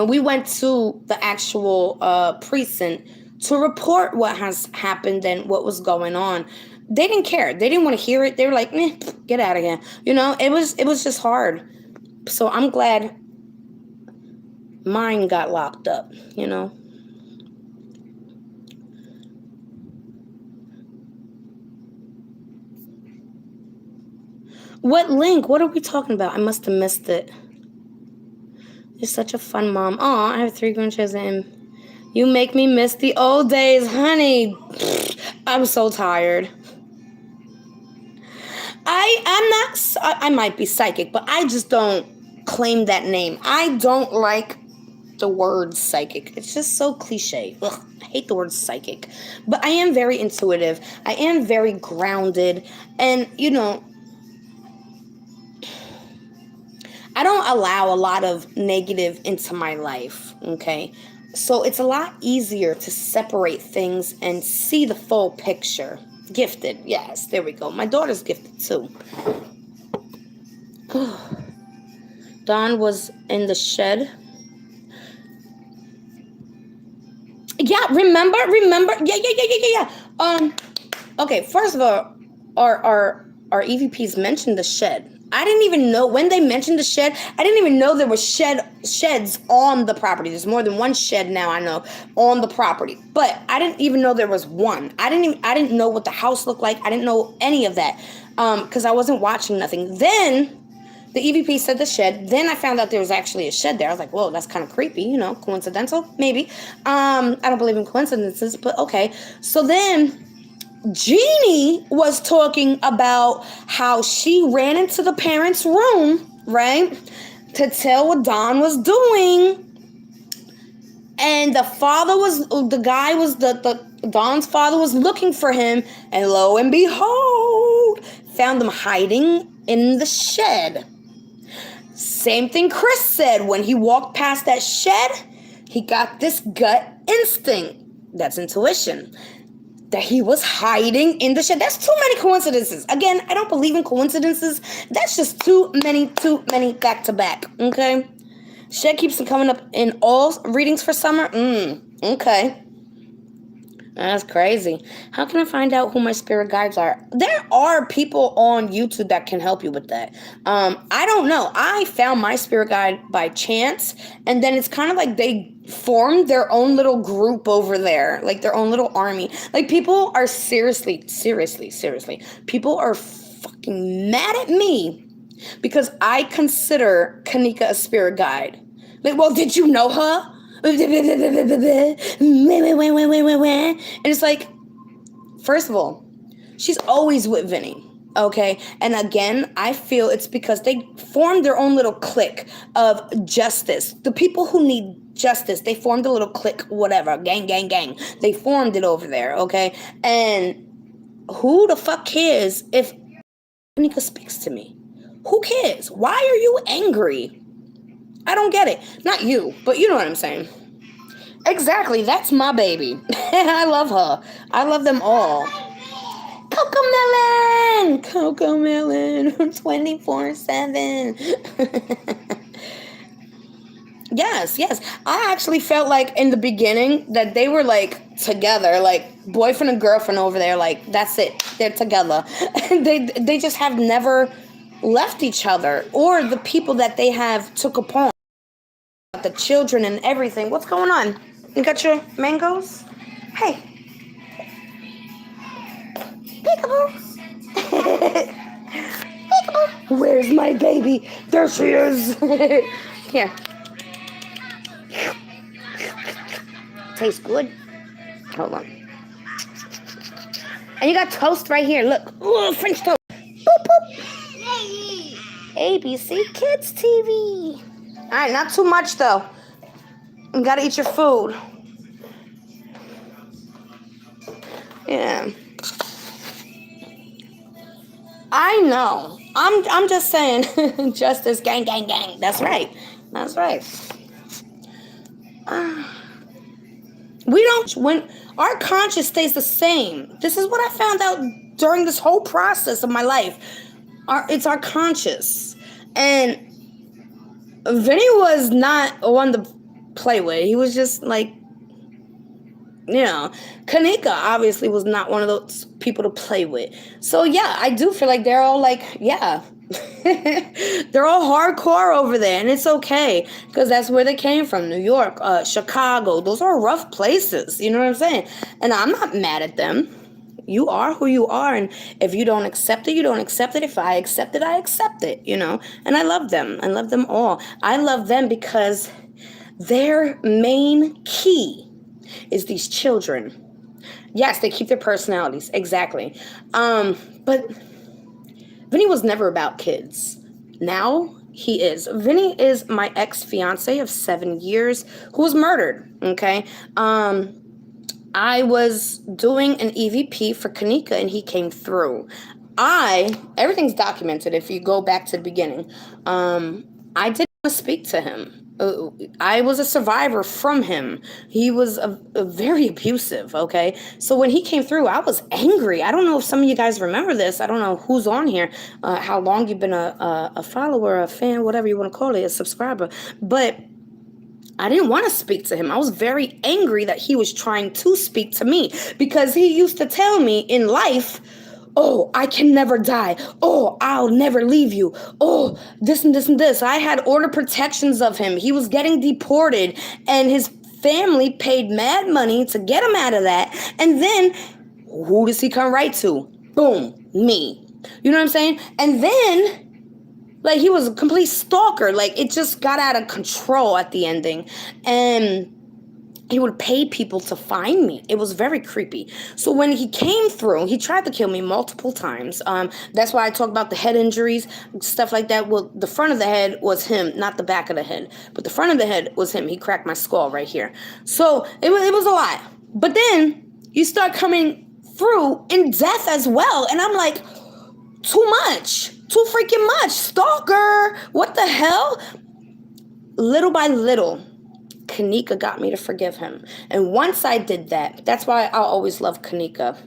we went to the actual precinct to report what has happened and what was going on, they didn't care. They didn't want to hear it. They were like, "Meh, get out of here." You know, it was just hard. So I'm glad mine got locked up, you know. What link? What are we talking about? I must have missed it. You're such a fun mom. Oh, I have 3 grandchildren. You make me miss the old days, honey. I'm so tired. I might be psychic, but I just don't claim that name. I don't like the word psychic. It's just so cliche. Ugh, I hate the word psychic. But I am very intuitive. I am very grounded. And, you know, I don't allow a lot of negative into my life, okay? So it's a lot easier to separate things and see the full picture. Gifted, yes, there we go. My daughter's gifted too. Dawn was in the shed. Yeah, remember? Yeah. Okay, first of all, our EVPs mentioned the shed. I didn't even know when they mentioned the shed. I didn't even know there were sheds on the property. There's more than one shed now, I know, on the property. But I didn't even know there was one. I didn't know what the house looked like. I didn't know any of that because I wasn't watching nothing. Then the EVP said the shed. Then I found out there was actually a shed there. I was like, whoa, that's kind of creepy, you know, coincidental, maybe. I don't believe in coincidences, but okay. So then Jeannie was talking about how she ran into the parents' room, right, to tell what Don was doing. And Don's father was looking for him, and lo and behold, found them hiding in the shed. Same thing Chris said. When he walked past that shed, he got this gut instinct. That's intuition. That he was hiding in the shed. That's too many coincidences. Again, I don't believe in coincidences. That's just too many back to back. Okay? Shed keeps on coming up in all readings for summer. Okay. That's crazy. How can I find out who my spirit guides are? There are people on YouTube that can help you with that. I don't know. I found my spirit guide by chance, and then it's kind of like they formed their own little group over there, like their own little army. Like people are seriously, people are fucking mad at me because I consider Kanika a spirit guide. Like, well, did you know her? And it's like, first of all, she's always with Vinny, okay? And again, I feel it's because they formed their own little clique of justice. The people who need justice, they formed a little clique, whatever, gang. They formed it over there, okay? And who the fuck cares if Kanika speaks to me? Who cares? Why are you angry? I don't get it. Not you, but you know what I'm saying. Exactly, that's my baby. I love her. I love them all. Come Coco Melon, 24/7. Yes, yes. I actually felt like in the beginning that they were like together, like boyfriend and girlfriend over there. Like that's it, they're together. And they just have never left each other, or the people that they have took upon, the children and everything. What's going on? You got your mangoes? Hey, peekaboo. Peekaboo. Where's my baby? There she is. Here. Tastes good. Hold on. And you got toast right here. Look. Ooh, French toast. Boop, boop. ABC Kids TV. All right, not too much, though. You gotta eat your food. Yeah. I know. I'm just saying. Justice, gang, gang, gang. That's right. That's right. We don't, when our conscience stays the same. This is what I found out during this whole process of my life. It's our conscious. And Vinny was not one to play with. He was just like, you know, Kanika obviously was not one of those people to play with. So yeah, I do feel like they're all like, yeah. They're all hardcore over there, and it's okay because that's where they came from. New York, Chicago, those are rough places, you know what I'm saying? And I'm not mad at them. You are who you are, and if you don't accept it, you don't accept it. If I accept it, I accept it, you know? And I love them. I love them all. I love them because their main key is these children. Yes, they keep their personalities, exactly. But Vinny was never about kids. Now he is. Vinny is my ex-fiance of 7 years who was murdered, okay? I was doing an EVP for Kanika and he came through. Everything's documented if you go back to the beginning. I didn't want to speak to him. I was a survivor from him. He was a very abusive, okay? So when he came through, I was angry. I don't know if some of you guys remember this. I don't know who's on here, how long you've been a follower, a fan, whatever you want to call it, a subscriber. But I didn't want to speak to him. I was very angry that he was trying to speak to me because he used to tell me in life, oh, I can never die. Oh, I'll never leave you. Oh, this and this and this. I had order protections of him. He was getting deported and his family paid mad money to get him out of that. And then who does he come right to? Boom, me. You know what I'm saying? And then like he was a complete stalker. Like it just got out of control at the ending. And he would pay people to find me. It was very creepy. So when he came through, he tried to kill me multiple times. That's why I talk about the head injuries, stuff like that. Well, the front of the head was him, not the back of the head. But the front of the head was him. He cracked my skull right here. So it was a lot. But then you start coming through in death as well. And I'm like, too much. Too freaking much. Stalker. What the hell? Little by little, Kanika got me to forgive him. And once I did that, that's why I'll always love Kanika.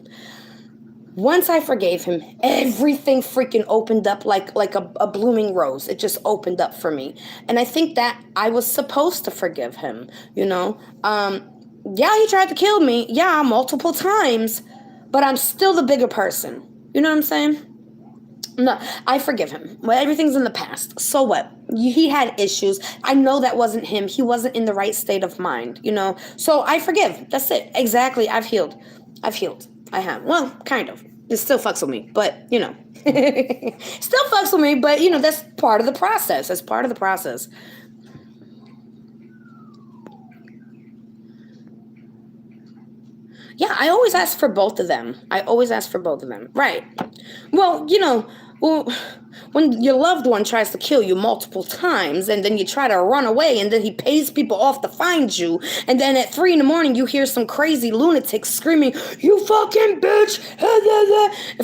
Once I forgave him, everything freaking opened up like a blooming rose. It just opened up for me. And I think that I was supposed to forgive him, you know? Yeah, he tried to kill me. Yeah, multiple times. But I'm still the bigger person. You know what I'm saying? No, I forgive him. Well, everything's in the past. So what? He had issues. I know that wasn't him. He wasn't in the right state of mind, you know? So I forgive. That's it. Exactly. I've healed. I have. Well, kind of. It still fucks with me, but, you know. Still fucks with me, but, you know, that's part of the process. That's part of the process. Yeah, I always ask for both of them. Right. Well, you know, when your loved one tries to kill you multiple times and then you try to run away and then he pays people off to find you and then at 3 a.m. you hear some crazy lunatic screaming, "You fucking bitch!"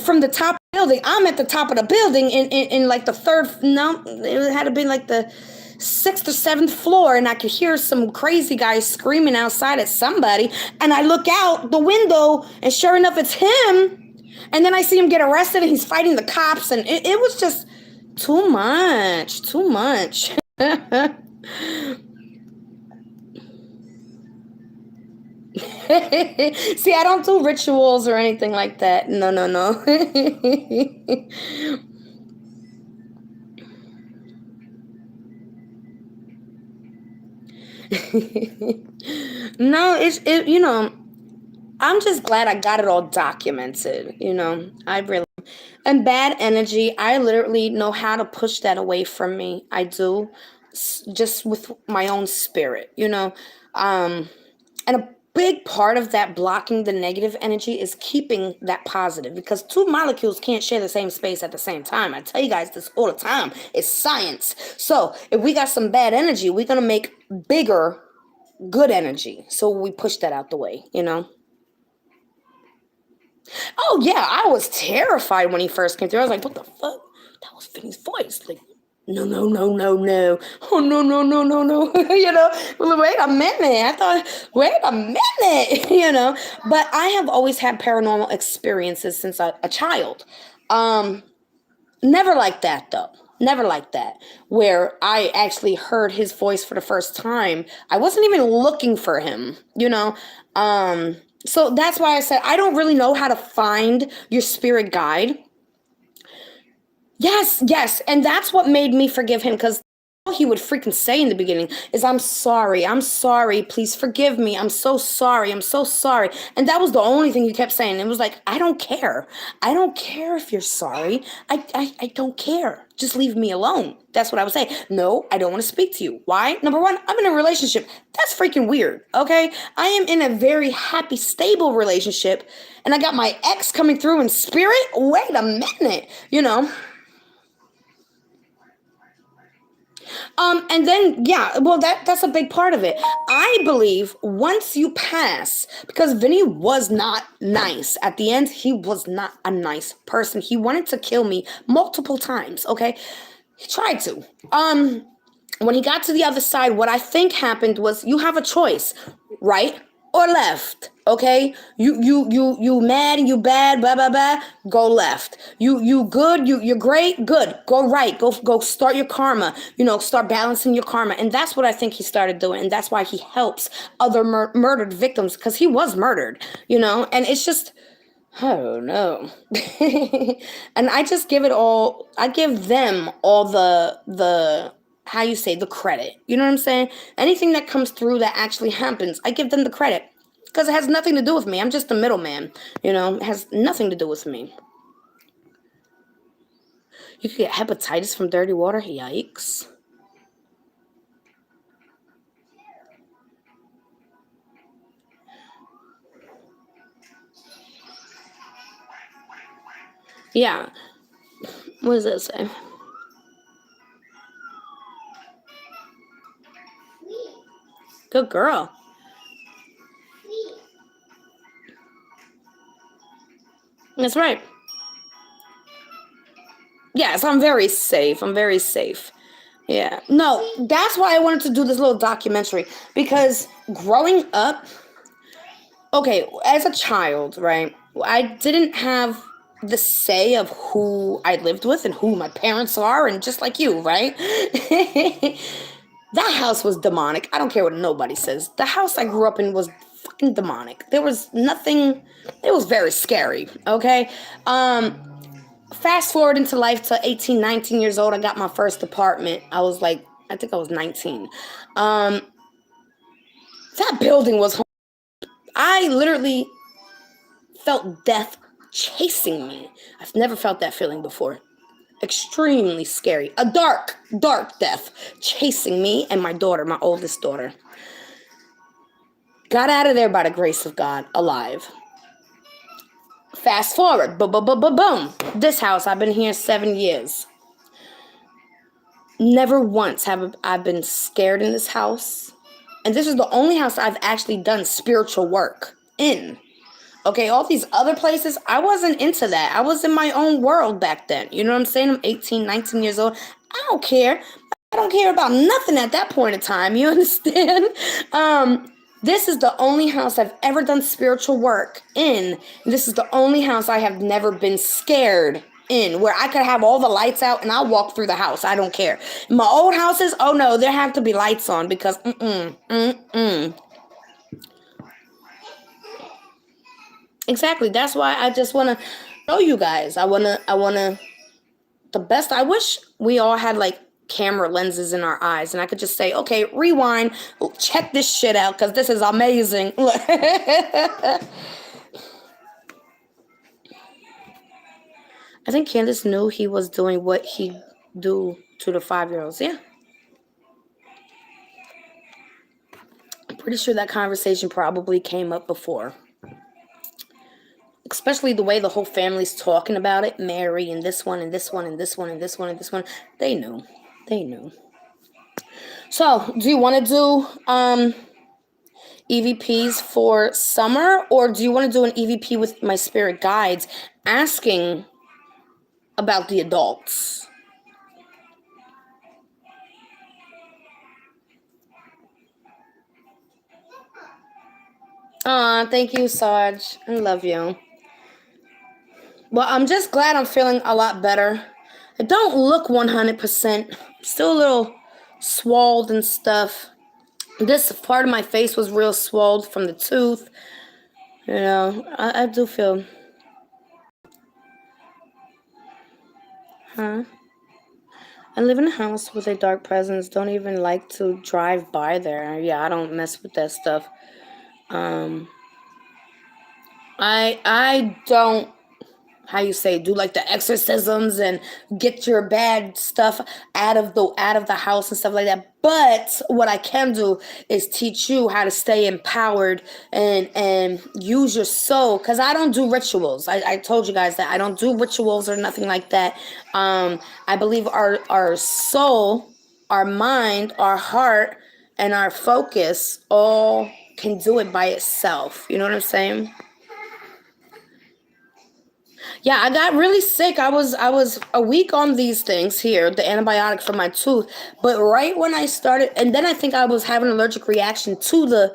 from the top of the building. I'm at the top of the building in like the it had to be like the 6th or 7th floor, and I could hear some crazy guy screaming outside at somebody, and I look out the window and sure enough it's him. And then I see him get arrested and he's fighting the cops, and it was just too much. See, I don't do rituals or anything like that. No. No, I'm just glad I got it all documented, I really. And bad energy, I literally know how to push that away from me. I do, just with my own spirit, And a big part of that blocking the negative energy is keeping that positive, because two molecules can't share the same space at the same time. I tell you guys this all the time. It's science. So if we got some bad energy, we're going to make bigger good energy. So we push that out the way, Oh, yeah, I was terrified when he first came through. I was like, what the fuck? That was Vinny's voice. Like, no. Oh, no. Well, wait a minute. I thought, wait a minute, But I have always had paranormal experiences since a child. Never like that, though. Never like that, where I actually heard his voice for the first time. I wasn't even looking for him, So that's why I said I don't really know how to find your spirit guide. Yes. And that's what made me forgive him, because all he would freaking say in the beginning is, I'm sorry, please forgive me, I'm so sorry. And that was the only thing he kept saying. It was like, I don't care if you're sorry. I don't care, just leave me alone. That's what I would say. No, I don't want to speak to you. Why? Number one, I'm in a relationship. That's freaking weird, okay? I am in a very happy, stable relationship, and I got my ex coming through in spirit. Wait a minute, And then, yeah, well, that's a big part of it. I believe once you pass, because Vinny was not nice. At the end, he was not a nice person. He wanted to kill me multiple times, okay? He tried to. When he got to the other side, what I think happened was, you have a choice, right or left, okay? You mad and you bad, blah blah blah. Go left. You good. You're great. Good. Go right. Go start your karma. Start balancing your karma. And that's what I think he started doing, and that's why he helps other murdered victims, because he was murdered. And it's just, oh no. And I just give it all. I give them all the how you say, the credit. You know what I'm saying? Anything that comes through that actually happens, I give them the credit, because it has nothing to do with me. I'm just a middleman. It has nothing to do with me. You could get hepatitis from dirty water. Yikes. Yeah. What does that say? Good girl. That's right. Yes, I'm very safe. Yeah. No, that's why I wanted to do this little documentary, because growing up, okay, as a child, right, I didn't have the say of who I lived with and who my parents are, and just like you, right? That house was demonic. I don't care what nobody says. The house I grew up in was fucking demonic. There was nothing. It was very scary, okay? Fast forward into life to 18, 19 years old, I got my first apartment. I think I was 19. That building was home. I literally felt death chasing me. I've never felt that feeling before. Extremely scary. A dark death chasing me and my daughter, my oldest daughter. Got out of there by the grace of God, alive. Fast forward, boom. This house, I've been here 7 years. Never once have I been scared in this house. And this is the only house I've actually done spiritual work in. Okay, all these other places, I wasn't into that. I was in my own world back then. You know what I'm saying? I'm 18, 19 years old. I don't care. I don't care about nothing at that point in time. You understand? This is the only house I've ever done spiritual work in. This is the only house I have never been scared in, where I could have all the lights out and I'll walk through the house. I don't care. My old houses, oh no, there have to be lights on because Exactly. That's why I just want to show you guys. I want to the best. I wish we all had like camera lenses in our eyes and I could just say, okay, rewind, check this shit out because this is amazing. I think Kandis knew he was doing what he do to the 5-year-olds. Yeah. I'm pretty sure that conversation probably came up before. Especially the way the whole family's talking about it. Mary and this one and this one and this one and this one and this one. They knew. They knew. So, do you want to do EVPs for summer? Or do you want to do an EVP with my spirit guides asking about the adults? Aw, thank you, Sarge. I love you. Well, I'm just glad I'm feeling a lot better. I don't look 100%. Still a little swelled and stuff. This part of my face was real swelled from the tooth. You know, I do feel... Huh? I live in a house with a dark presence. Don't even like to drive by there. Yeah, I don't mess with that stuff. I don't, how you say, do like the exorcisms and get your bad stuff out of the house and stuff like that. But what I can do is teach you how to stay empowered and use your soul, because I don't do rituals. I told you guys that I don't do rituals or nothing like that. I believe our soul, our mind, our heart, and our focus all can do it by itself. You know what I'm saying? Yeah, I got really sick. I was a week on these things here, the antibiotic for my tooth. But right when I started, and then I think I was having an allergic reaction to the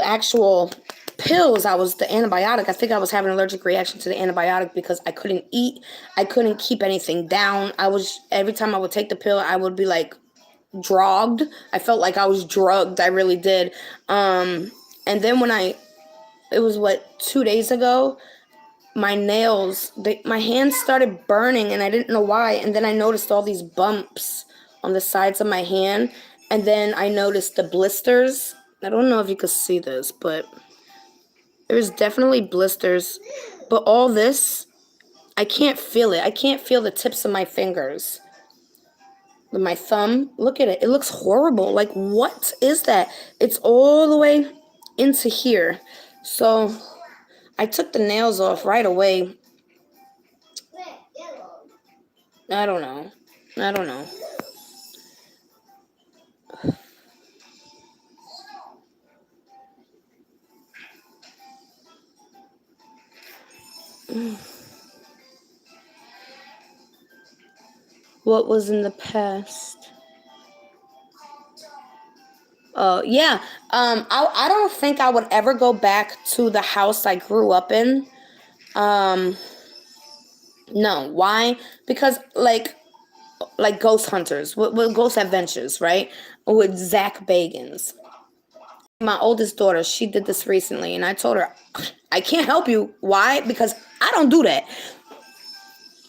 actual pills. The antibiotic. I think I was having an allergic reaction to the antibiotic because I couldn't eat. I couldn't keep anything down. Every time I would take the pill, I would be like drugged. I felt like I was drugged. I really did. And then it was 2 days ago, my nails, my hands started burning and I didn't know why. And then I noticed all these bumps on the sides of my hand. And then I noticed the blisters. I don't know if you could see this, but there's definitely blisters. But all this, I can't feel it. I can't feel the tips of my fingers. With my thumb, look at it. It looks horrible. Like, what is that? It's all the way into here. So I took the nails off right away. I don't know. What was in the past? Oh, yeah. I don't think I would ever go back to the house I grew up in. No. Why? Because like Ghost Hunters, with Ghost Adventures, right? With Zach Bagans. My oldest daughter, she did this recently, and I told her, I can't help you. Why? Because I don't do that.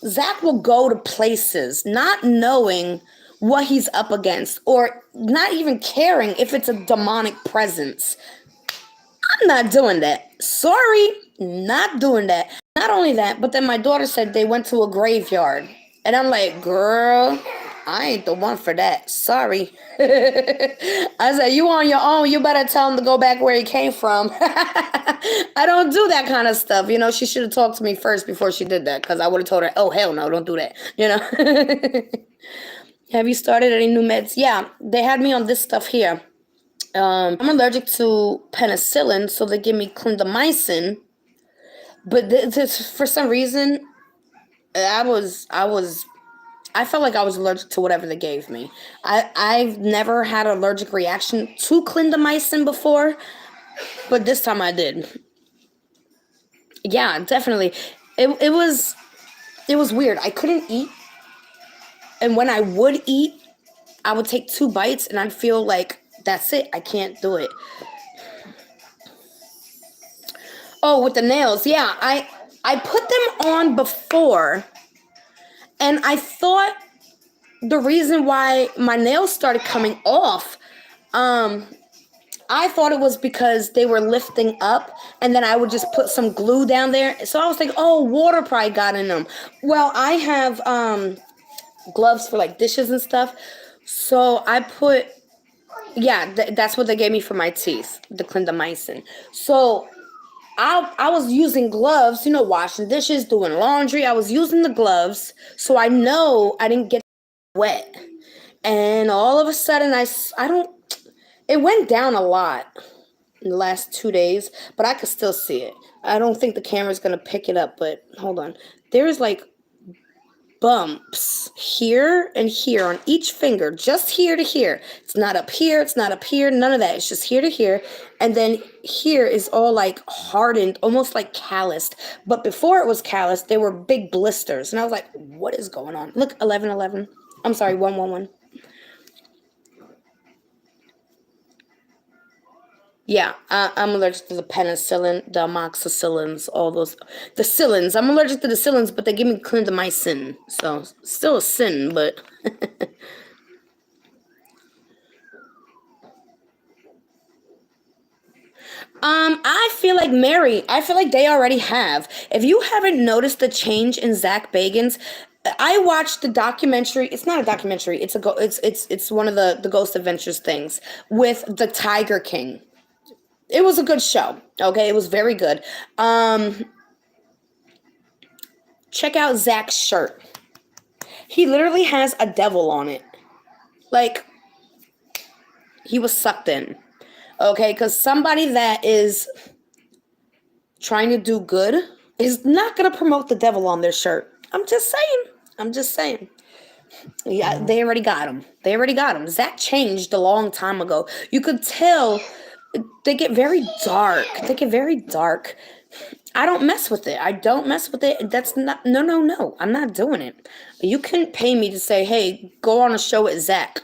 Zach will go to places not knowing what he's up against or not even caring if it's a demonic presence. I'm not doing that. Sorry, not doing that. Not only that, but then my daughter said they went to a graveyard. And I'm like, girl, I ain't the one for that. Sorry. I said, you on your own. You better tell him to go back where he came from. I don't do that kind of stuff. You know, she should have talked to me first before she did that, because I would have told her, oh, hell no, don't do that. You know? Have you started any new meds? Yeah, they had me on this stuff here. I'm allergic to penicillin, so they give me clindamycin. But for some reason, I I felt like I was allergic to whatever they gave me. I've never had an allergic reaction to clindamycin before, but this time I did. Yeah, definitely. It was weird. I couldn't eat, and when I would eat, I would take 2 bites, and I'd feel like that's it. I can't do it. Oh, with the nails, yeah. I put them on before, and I thought the reason why my nails started coming off, I thought it was because they were lifting up, and then I would just put some glue down there. So I was like, oh, water probably got in them. Well, I have gloves for like dishes and stuff, so I put, yeah, that's what they gave me for my teeth, the clindamycin. So I was using gloves, you know, washing dishes, doing laundry. I was using the gloves, so I know I didn't get wet. And all of a sudden, it went down a lot in the last 2 days, but I could still see it. I don't think the camera's going to pick it up, but hold on. There's like bumps here and here on each finger, just here to here. It's not up here, it's not up here, none of that. It's just here to here. And then here is all like hardened, almost like calloused. But before it was calloused, they were big blisters. And I was like, what is going on? Look, 1111. I'm sorry, 111. Yeah, I'm allergic to the penicillin, the amoxicillins, all those. The cillins. I'm allergic to the cillins, but they give me clindamycin. So, still a sin, but... I feel like I feel like they already have. If you haven't noticed the change in Zach Bagans, I watched the documentary. It's not a documentary. It's one of the Ghost Adventures things with the Tiger King. It was a good show. Okay, it was very good. Check out Zach's shirt. He literally has a devil on it. Like, he was sucked in. Okay, because somebody that is trying to do good is not going to promote the devil on their shirt. I'm just saying. Yeah, they already got him. Zach changed a long time ago. You could tell they get very dark. I don't mess with it. That's not, no. I'm not doing it. You couldn't pay me to say, hey, go on a show with Zach.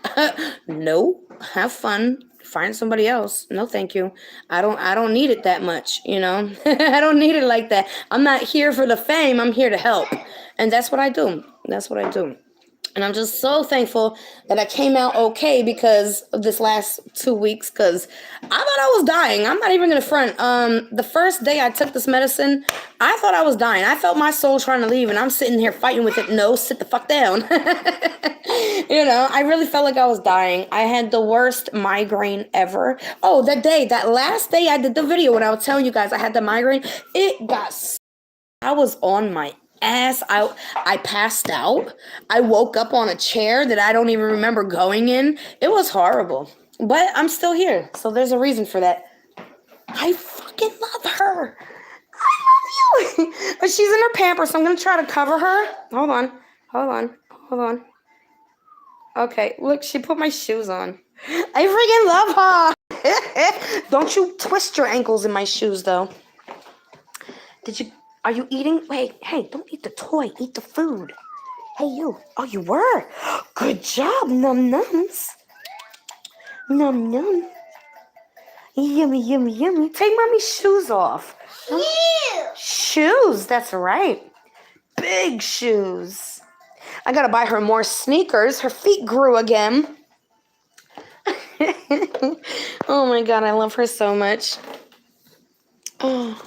No, have fun. Find somebody else. No, thank you. I don't need it that much, you know. I don't need it like that. I'm not here for the fame. I'm here to help. And that's what I do. And I'm just so thankful that I came out okay because of this last 2 weeks, because I thought I was dying. I'm not even going to front. The first day I took this medicine, I thought I was dying. I felt my soul trying to leave, and I'm sitting here fighting with it. No, sit the fuck down. You know, I really felt like I was dying. I had the worst migraine ever. Oh, that last day I did the video when I was telling you guys I had the migraine, I was on my ass. I passed out. I woke up on a chair that I don't even remember going in. It was horrible. But I'm still here. So there's a reason for that. I fucking love her. I love you. But she's in her pamper, so I'm going to try to cover her. Hold on. Okay, look, she put my shoes on. I freaking love her. Don't you twist your ankles in my shoes, though. Are you eating? Wait, hey, don't eat the toy. Eat the food. Hey, you. Oh, you were? Good job, num-nums. Num-num. Yummy. Take mommy's shoes off. Shoes, that's right. Big shoes. I gotta buy her more sneakers. Her feet grew again. Oh my God, I love her so much. Oh.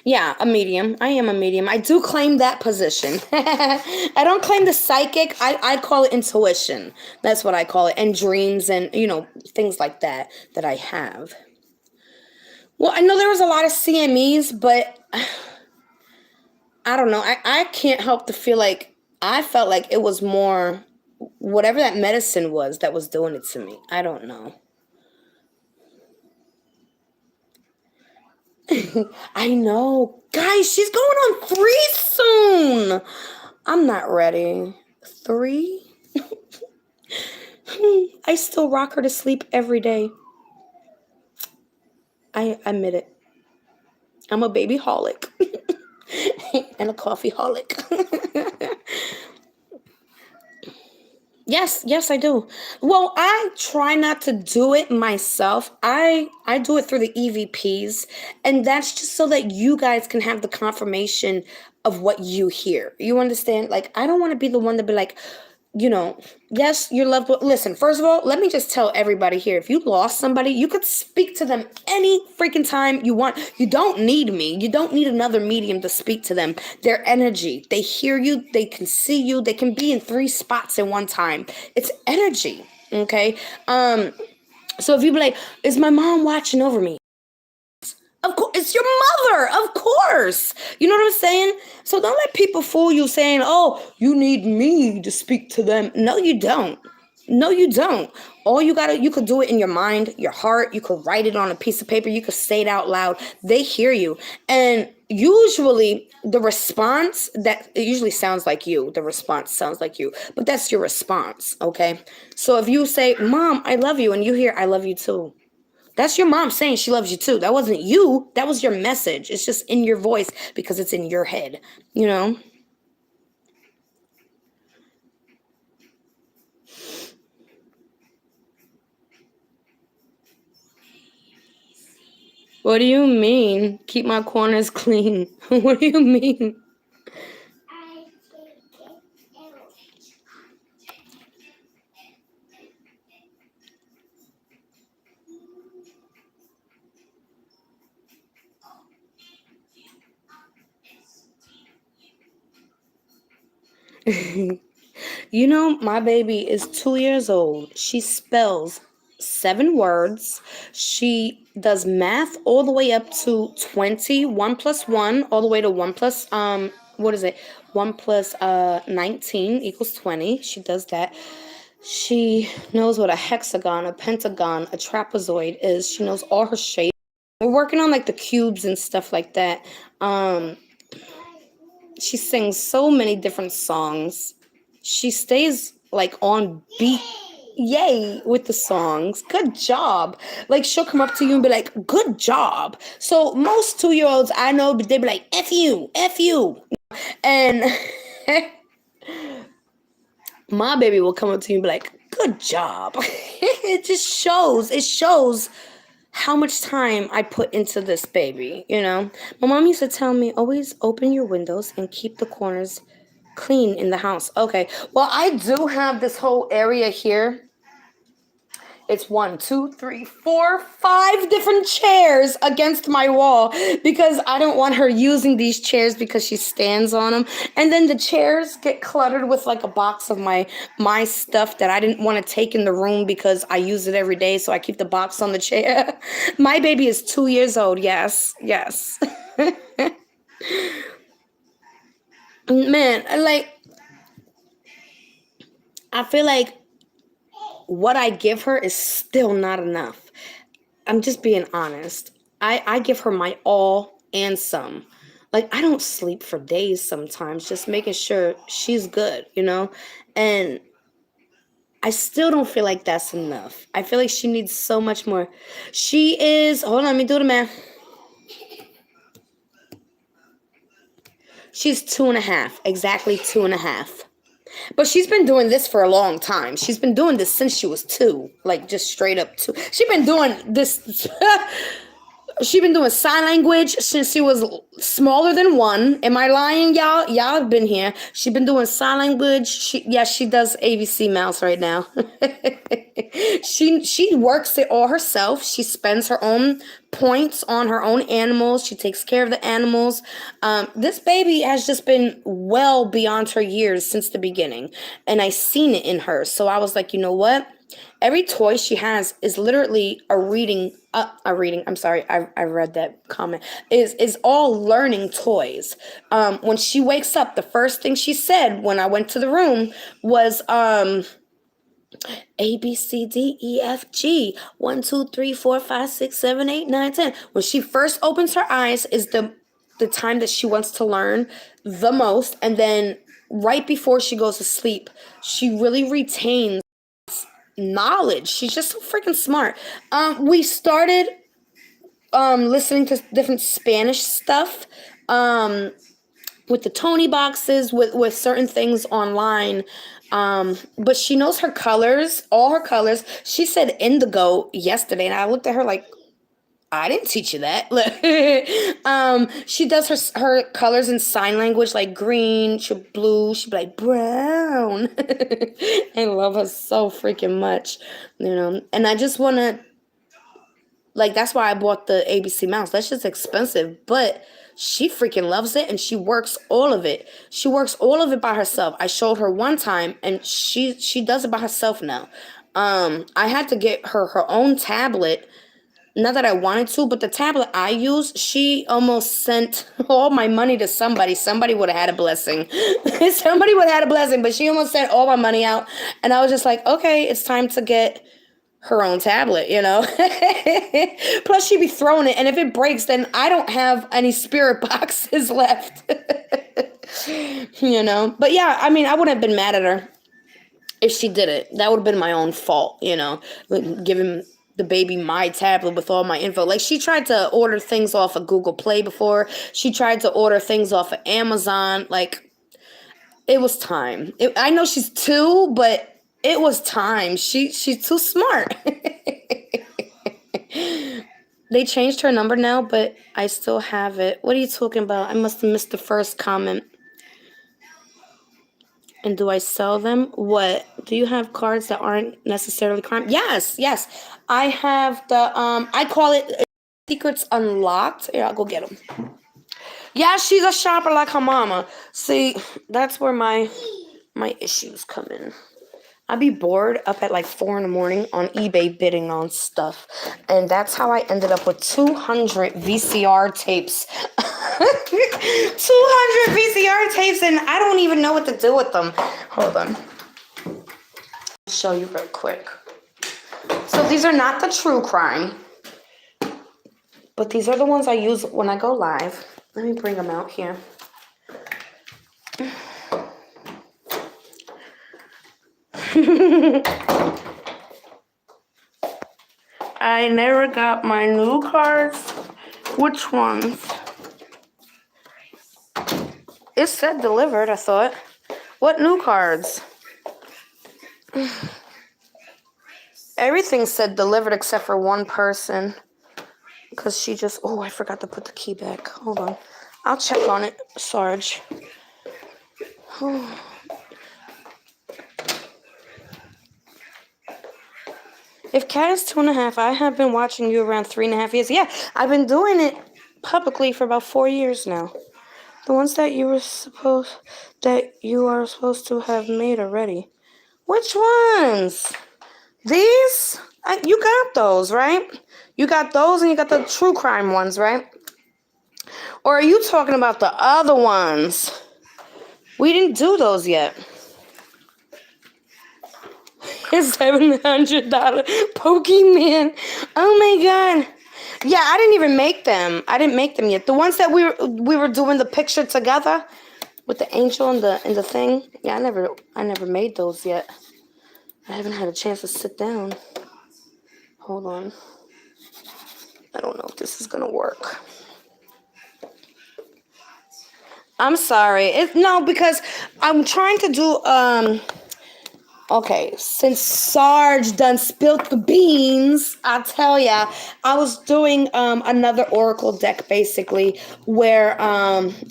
Yeah, a medium. I am a medium. I do claim that position. I don't claim the psychic. I call it intuition. That's what I call it. And dreams and, you know, things like that I have. Well, I know there was a lot of CMEs, but I don't know. I can't help to feel like I felt like it was more whatever that medicine was that was doing it to me. I don't know. I know. Guys, she's going on 3 soon. I'm not ready. 3? I still rock her to sleep every day. I admit it. I'm a baby holic and a coffee holic. Yes, I do. Well, I try not to do it myself. I do it through the EVPs, and that's just so that you guys can have the confirmation of what you hear. You understand? Like, I don't want to be the one to be like, yes, your loved one. Listen, first of all, let me just tell everybody here, if you lost somebody, you could speak to them any freaking time you want. You don't need me. You don't need another medium to speak to them. Their energy, they hear you, they can see you, they can be in 3 spots at one time. It's energy, okay? So if you be like, is my mom watching over me? Of course, it's your mother. Of course. You know what I'm saying? So don't let people fool you saying, oh, you need me to speak to them. No, you don't. No, you don't. You could do it in your mind, your heart. You could write it on a piece of paper. You could say it out loud. They hear you. And usually the response, that it usually sounds like you. The response sounds like you. But that's your response, okay? So if you say, Mom, I love you, and you hear, I love you too. That's your mom saying she loves you too. That wasn't you. That was your message. It's just in your voice because it's in your head, you know? What do you mean? Keep my corners clean. What do you mean? You know, my baby is 2 years old. She spells 7 words. She does math all the way up to 20, 1 plus 1, all the way to 1 plus, what is it? 1 plus 19 equals 20. She does that. She knows what a hexagon, a pentagon, a trapezoid is. She knows all her shapes. We're working on like the cubes and stuff like that. She sings so many different songs. She stays like on beat. Yay with the songs. Good job. Like she'll come up to you and be like, good job. So most 2-year-olds I know, they be like, F you, F you. And my baby will come up to you and be like, good job. It shows how much time I put into this baby, you know? My mom used to tell me, always open your windows and keep the corners clean in the house. Okay, well, I do have this whole area here. It's 1, 2, 3, 4, 5 different chairs against my wall because I don't want her using these chairs because she stands on them. And then the chairs get cluttered with like a box of my stuff that I didn't want to take in the room because I use it every day. So I keep the box on the chair. My baby is 2 years old. Yes. Man, I feel like what I give her is still not enough. I'm just being honest. I give her my all and some. Like, I don't sleep for days sometimes, just making sure she's good, you know? And I still don't feel like that's enough. I feel like she needs so much more. She is, hold on, let me do the math. She's 2.5, exactly 2.5. But she's been doing this for a long time. She's been doing this since she was 2, like just straight up 2. She's been doing this. She's been doing sign language since she was smaller than 1. Am I lying, y'all? Y'all have been here. She's been doing sign language. She does ABC mouse right now. She works it all herself. She spends her own points on her own animals. She takes care of the animals. This baby has just been well beyond her years since the beginning, and I seen it in her. So I was like, you know what? Every toy she has is literally a reading. I'm sorry, I read that comment. Is all learning toys. When she wakes up, the first thing she said when I went to the room was, A, B, C, D, E, F, G. 1, 2, 3, 4, 5, 6, 7, 8, 9, 10. When she first opens her eyes is the time that she wants to learn the most. And then right before she goes to sleep, she really retains knowledge. She's just so freaking smart. We started listening to different Spanish stuff. With the Tony boxes, with certain things online. But she knows her colors, all her colors. She said indigo yesterday, and I looked at her like, I didn't teach you that. She does her colors in sign language, like green, she'll blue, she'll be like brown. I love her so freaking much, And I just want to, that's why I bought the ABC mouse. That's just expensive, but she freaking loves it, and she works all of it. She works all of it by herself. I showed her one time, and she does it by herself now. I had to get her own tablet. Not that I wanted to, but the tablet I use, she almost sent all my money to somebody. Somebody would have had a blessing. Somebody would have had a blessing, but she almost sent all my money out. And I was just like, okay, it's time to get her own tablet, Plus, she'd be throwing it, and if it breaks, then I don't have any spirit boxes left. But yeah, I mean, I wouldn't have been mad at her if she did it. That would have been my own fault, giving the baby my tablet with all my info. Like, she tried to order things off of Google Play before. She tried to order things off of Amazon. Like, it was time. I know she's 2, but it was time. She's too smart. They changed her number now, but I still have it. What are you talking about? I must have missed the first comment. And do I sell them? What? Do you have cards that aren't necessarily crime? Yes. I have the, I call it Secrets Unlocked. Here, I'll go get them. Yeah, she's a shopper like her mama. See, that's where my issues come in. I'd be bored up at like 4 a.m. on eBay bidding on stuff. And that's how I ended up with 200 VCR tapes. 200 VCR tapes, and I don't even know what to do with them. Hold on. I'll show you real quick. So these are not the true crime, but these are the ones I use when I go live. Let me bring them out here. I never got my new cards. Which ones? It said delivered, I thought. What new cards? Everything said delivered except for one person. Because she just... Oh, I forgot to put the key back. Hold on. I'll check on it, Sarge. Oh. If Kat is 2.5, I have been watching you around 3.5 years. Yeah, I've been doing it publicly for about 4 years now. The ones that you are supposed to have made already. Which ones? These? You got those, right? You got those, and you got the true crime ones, right? Or are you talking about the other ones? We didn't do those yet. His $700 Pokemon. Oh my god. Yeah, I didn't even make them. I didn't make them yet. The ones that we were doing the picture together with the angel and the thing. Yeah, I never made those yet. I haven't had a chance to sit down. Hold on. I don't know if this is gonna work. I'm sorry. No, because I'm trying to do okay, since Sarge done spilt the beans, I'll tell ya, I was doing another oracle deck basically where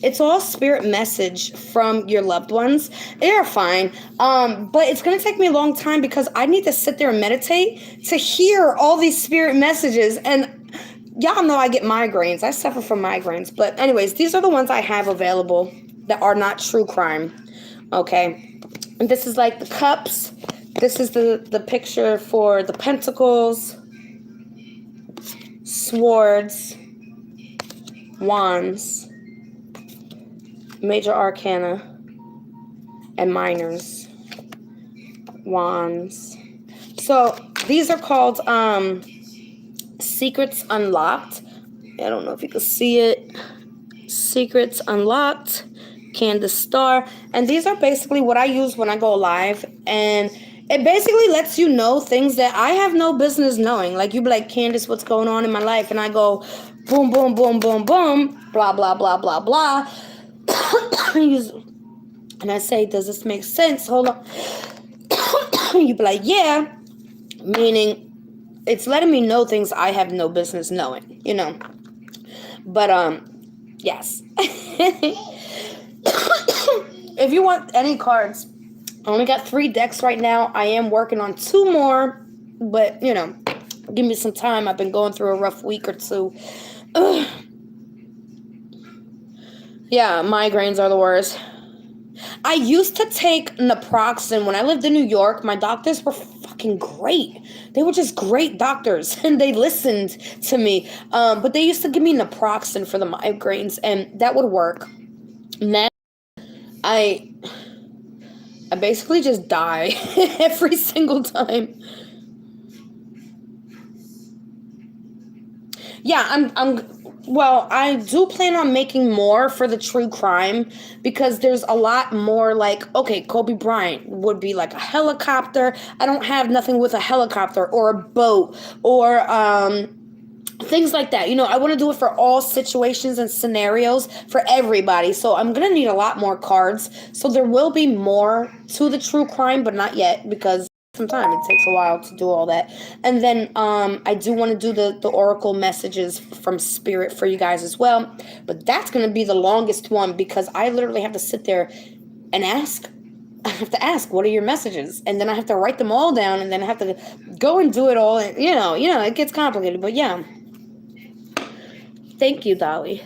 it's all spirit message from your loved ones. They're fine, but it's gonna take me a long time because I need to sit there and meditate to hear all these spirit messages. And y'all know I get migraines. I suffer from migraines. But anyways, these are the ones I have available that are not true crime. Okay. And this is like the cups. This is the picture for the pentacles, swords, wands, major arcana, and minors. Wands, So these are called Secrets Unlocked. I don't know if you can see it. Secrets Unlocked, Kandis Starr. And these are basically what I use when I go live. And it basically lets you know things that I have no business knowing. Like, you be like, Kandis, what's going on in my life? And I go, boom, boom, boom, boom, boom, blah, blah, blah, blah, blah. And I say, does this make sense? Hold on. You be like, yeah. Meaning, it's letting me know things I have no business knowing, you know. But, yes. If you want any cards, I only got 3 decks right now. I am working on 2 more, but, you know, give me some time. I've been going through a rough week or 2. Ugh. Yeah, migraines are the worst. I used to take naproxen when I lived in New York. My doctors were fucking great. They were just great doctors, and they listened to me. But they used to give me naproxen for the migraines, and that would work. Now, I basically just die every single time. Yeah, well, I do plan on making more for the true crime, because there's a lot more, like, okay, Kobe Bryant would be like a helicopter. I don't have nothing with a helicopter or a boat or things like that. You know, I want to do it for all situations and scenarios for everybody. So I'm going to need a lot more cards. So there will be more to the true crime, but not yet, because sometimes it takes a while to do all that. And then I do want to do the oracle messages from spirit for you guys as well. But that's going to be the longest one, because I literally have to sit there and ask. I have to ask, what are your messages? And then I have to write them all down, and then I have to go and do it all. And, you know, it gets complicated. But yeah. Thank you, Dolly.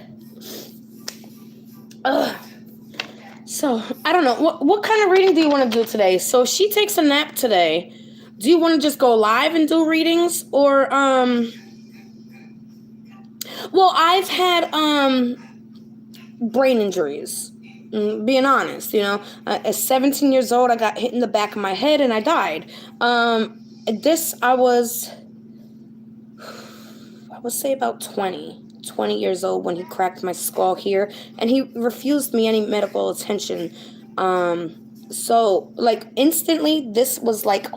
So, I don't know. What kind of reading do you want to do today? So, she takes a nap today. Do you want to just go live and do readings? Or, well, I've had, brain injuries. Being honest, you know. At 17 years old, I got hit in the back of my head and I died. I would say about 20 years old when he cracked my skull here, and he refused me any medical attention. So, like, instantly, this was like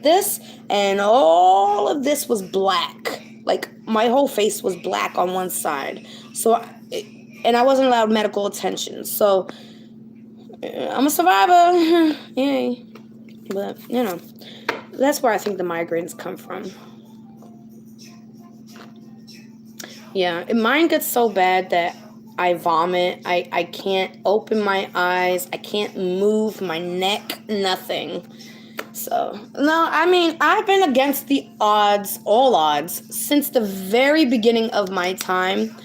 this, and all of this was black. Like, my whole face was black on one side. So, and I wasn't allowed medical attention. So, I'm a survivor. Yay. But, you know, that's where I think the migraines come from. Yeah, mine gets so bad that I vomit. I can't open my eyes. I can't move my neck, nothing. So, no, I mean, I've been against the odds, all odds, since the very beginning of my time.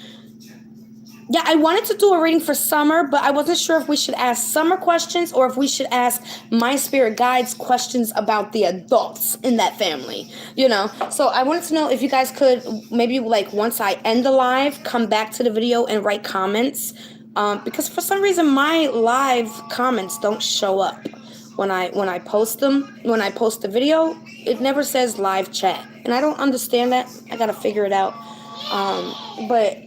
Yeah, I wanted to do a reading for Summer, but I wasn't sure if we should ask Summer questions or if we should ask my spirit guides questions about the adults in that family, you know? So I wanted to know if you guys could maybe, like, once I end the live, come back to the video and write comments, because for some reason my live comments don't show up when I post them. When I post the video, it never says live chat, and I don't understand that. I gotta figure it out. But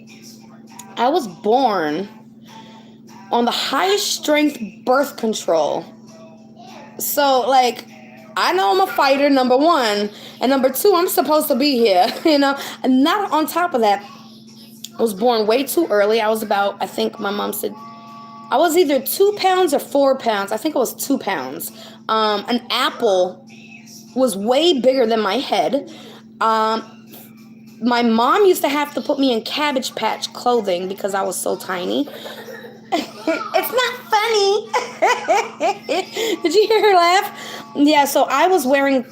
I was born on the highest strength birth control. So, like, I know I'm a fighter, number 1. And number 2, I'm supposed to be here, you know. And not on top of that, I was born way too early. I was about, I think my mom said, I was either 2 pounds or 4 pounds. I think it was 2 pounds. An apple was way bigger than my head. My mom used to have to put me in Cabbage Patch clothing because I was so tiny. It's not funny. Did you hear her laugh? Yeah, so I was wearing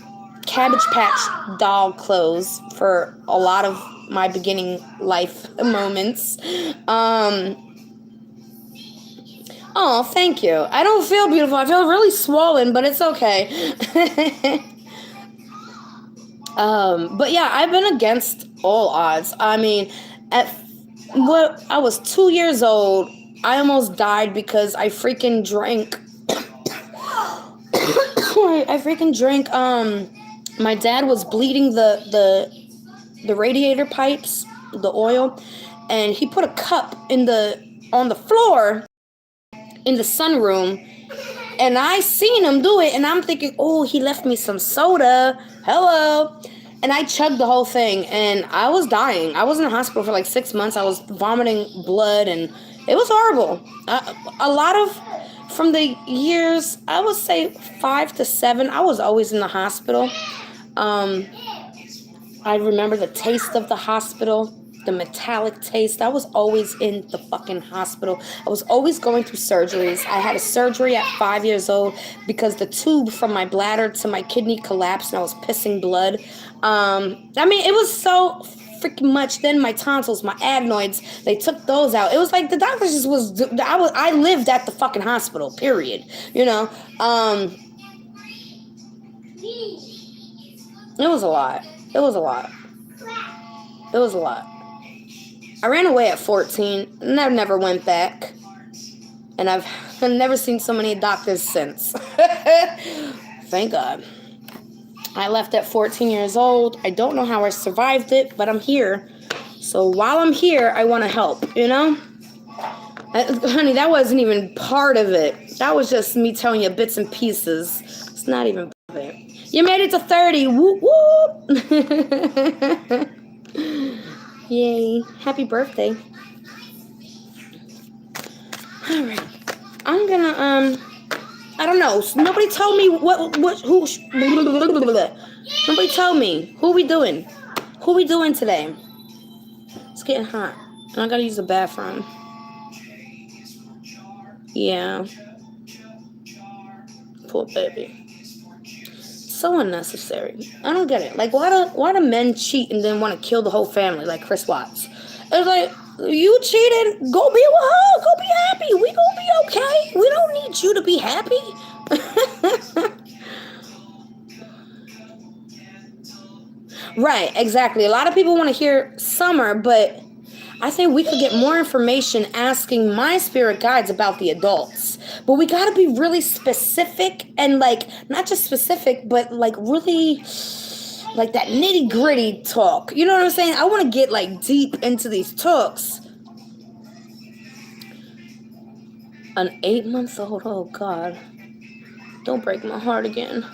Cabbage Patch doll clothes for a lot of my beginning life moments. Oh, thank you. I don't feel beautiful. I feel really swollen, but it's okay. But yeah, I've been against all odds. I mean, I was 2 years old, I almost died because I freaking drank My dad was bleeding the radiator pipes, the oil, and he put a cup on the floor in the sunroom, and I seen him do it, and I'm thinking, oh, he left me some soda. Hello. And I chugged the whole thing, and I was dying. I was in the hospital for like 6 months. I was vomiting blood, and it was horrible. A lot of, from the years, I would say 5 to 7, I was always in the hospital. I remember the taste of the hospital, the metallic taste. I was always in the fucking hospital. I was always going through surgeries. I had a surgery at 5 years old because the tube from my bladder to my kidney collapsed and I was pissing blood. I mean, it was so freaking much. Then my tonsils, my adenoids, they took those out. It was like the doctors just was, I lived at the fucking hospital, period. You know, it was a lot. It was a lot. It was a lot. I ran away at 14, and I never went back. And I've never seen so many doctors since. Thank God. I left at 14 years old. I don't know how I survived it, but I'm here. So while I'm here, I want to help, you know? Honey, that wasn't even part of it. That was just me telling you bits and pieces. It's not even part of it. You made it to 30. Whoop, whoop. Yay. Happy birthday. Alright. I'm gonna, I don't know. Nobody told me nobody told me. Who we doing? Who we doing today? It's getting hot. And I gotta use the bathroom. Yeah. Poor baby. So unnecessary. I don't get it. Like, why do men cheat and then want to kill the whole family like Chris Watts? It's like, you cheated, go be with her, go be happy. We gonna be okay. We don't need you to be happy. Right, exactly. A lot of people want to hear Summer, but I think we could get more information asking my spirit guides about the adults. But we got to be really specific and, like, not just specific, but, like, really, like, that nitty-gritty talk. You know what I'm saying? I want to get, like, deep into these talks. An 8-month-old, oh, God. Don't break my heart again.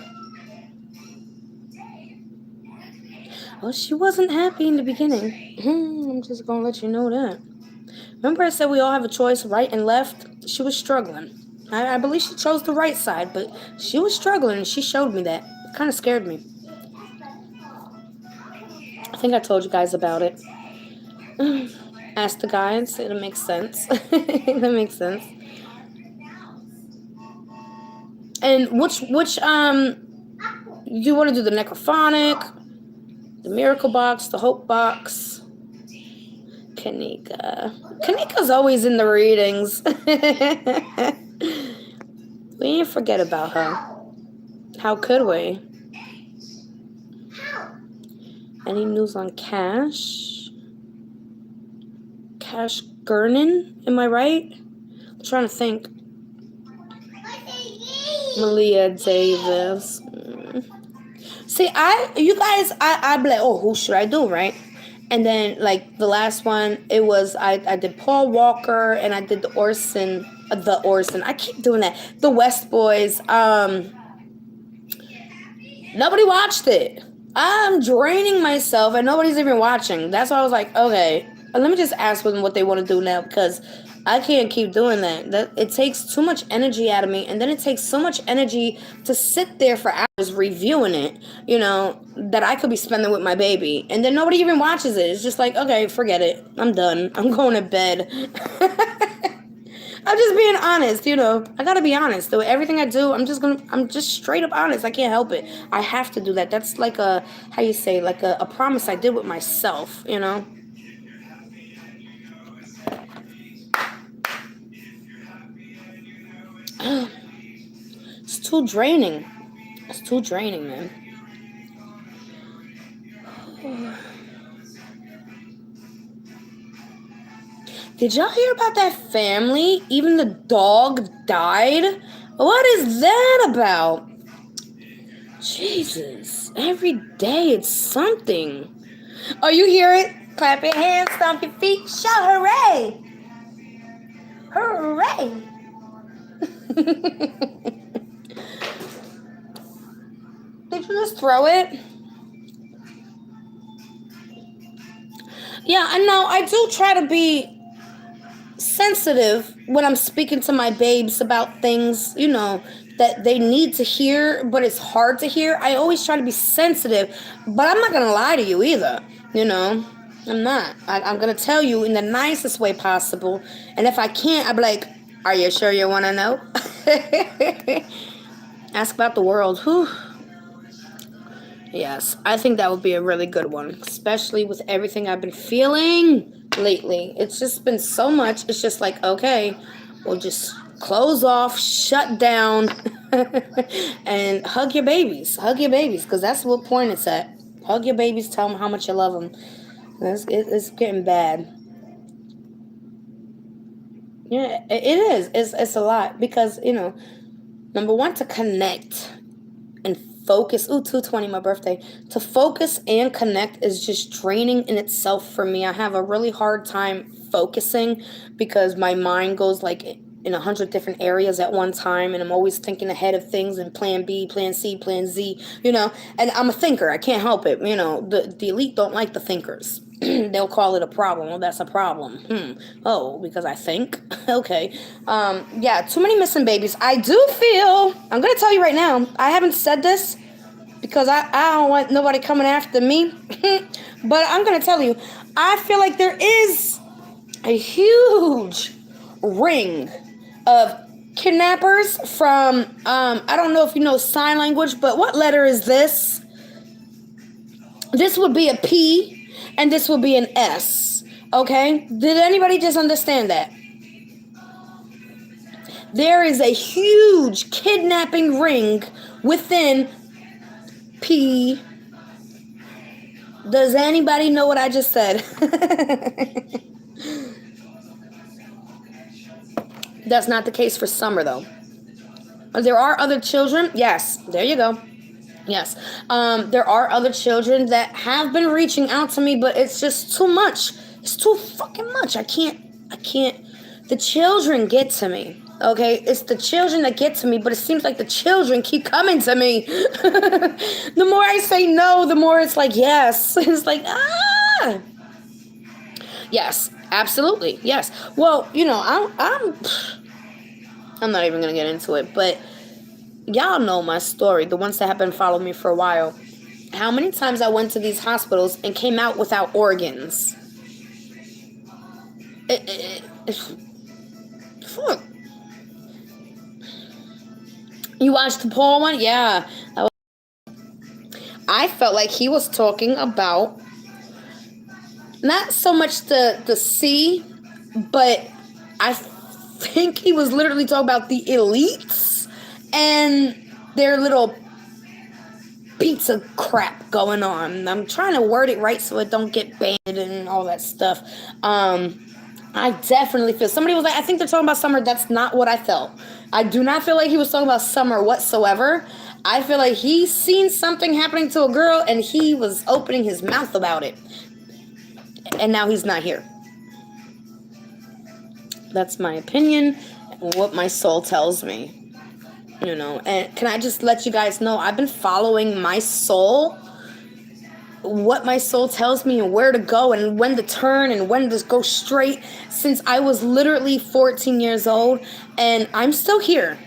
Well, she wasn't happy in the beginning. I'm just going to let you know that. Remember I said we all have a choice, right and left? She was struggling. I believe she chose the right side, but she was struggling, and she showed me that. It kind of scared me. I think I told you guys about it. Ask the guides. It'll make sense. That makes sense. And which you want to do the necrophonic, the miracle box, the hope box? Kanika's always in the readings. We didn't forget about her. How could we? Any news on Cash? Cash Gurnan? Am I right? I'm trying to think. Malia Davis. See, you guys, I be like, oh, who should I do, right? And then, like, the last one, it was, I did Paul Walker, and I did the Orson. I keep doing that. The West Boys. Nobody watched it. I'm draining myself, and nobody's even watching. That's why I was like, okay, let me just ask them what they want to do now, because I can't keep doing that. It takes too much energy out of me, and then it takes so much energy to sit there for hours reviewing it, you know, that I could be spending with my baby, and then nobody even watches it. It's just like, okay, forget it. I'm done. I'm going to bed. I'm just being honest, you know. I gotta be honest. Though everything I do, I'm just straight up honest. I can't help it. I have to do that. That's like a promise I did with myself, you know. It's too draining. It's too draining, man. Did y'all hear about that family? Even the dog died? What is that about? Jesus. Every day it's something. Oh, you hear it? Clap your hands, stomp your feet, shout hooray! Hooray! Did you just throw it? Yeah, I know. I do try to be sensitive when I'm speaking to my babes about things, that they need to hear, but it's hard to hear. I always try to be sensitive, but I'm not going to lie to you either, I'm not. I'm going to tell you in the nicest way possible, and if I can't, I'll be like, are you sure you want to know? Ask about the world. Whew. Yes, I think that would be a really good one, especially with everything I've been feeling lately. It's just been so much. It's just like, okay, we'll just close off, shut down, and hug your babies. Hug your babies, because that's what point it's at. Hug your babies, tell them how much you love them. It's getting bad. Yeah, it is. It's a lot, because, number one, to connect and focus. Ooh, 220, my birthday. To focus and connect is just draining in itself for me. I have a really hard time focusing because my mind goes like in 100 different areas at one time, and I'm always thinking ahead of things and plan B, plan C, plan Z, and I'm a thinker. I can't help it. The elite don't like the thinkers. They'll call it a problem. Well, that's a problem. Oh, because I think? Okay. Yeah, too many missing babies. I do feel, I'm going to tell you right now, I haven't said this because I don't want nobody coming after me. But I'm going to tell you, I feel like there is a huge ring of kidnappers from, I don't know if you know sign language, but what letter is this? This would be a P. And this will be an S. Okay? Did anybody just understand that? There is a huge kidnapping ring within P. Does anybody know what I just said? That's not the case for Summer, though. There are other children. Yes, there you go. Yes. There are other children that have been reaching out to me, but it's just too much. It's too fucking much. I can't. The children get to me. Okay? It's the children that get to me, but it seems like the children keep coming to me. The more I say no, the more it's like, yes. It's like, ah. Yes, absolutely. Yes. Well, I'm not even going to get into it, but y'all know my story, the ones that have been following me for a while. How many times I went to these hospitals and came out without organs. Fuck. You watched the Paul one? Yeah. I felt like he was talking about not so much the C, but I think he was literally talking about the elites and their little pizza crap going on. I'm trying to word it right so it don't get banned and all that stuff. I definitely feel, somebody was like, I think they're talking about Summer. That's not what I felt. I do not feel like he was talking about Summer whatsoever. I feel like he seen something happening to a girl and he was opening his mouth about it. And now he's not here. That's my opinion and what my soul tells me. And can I just let you guys know, I've been following my soul, what my soul tells me and where to go and when to turn and when to go straight since I was literally 14 years old, and I'm still here.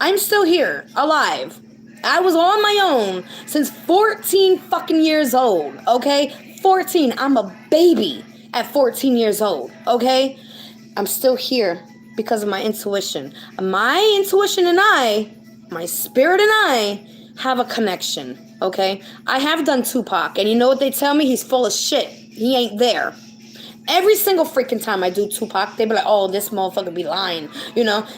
I'm still here, alive. I was on my own since 14 fucking years old, okay? 14, I'm a baby at 14 years old, okay? I'm still here because of my intuition. My intuition and my spirit and I have a connection, okay? I have done Tupac, and you know what they tell me? He's full of shit. He ain't there. Every single freaking time I do Tupac, they be like, oh, this motherfucker be lying,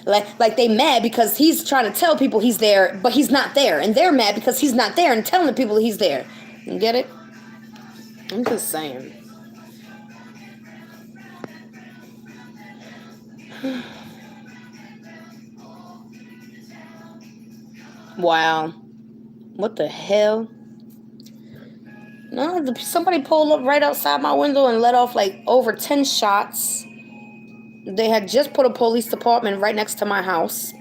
Like they mad because he's trying to tell people he's there, but he's not there. And they're mad because he's not there and telling the people he's there. You get it? I'm just saying. Wow. What the hell? No, somebody pulled up right outside my window and let off like over 10 shots. They had just put a police department right next to my house.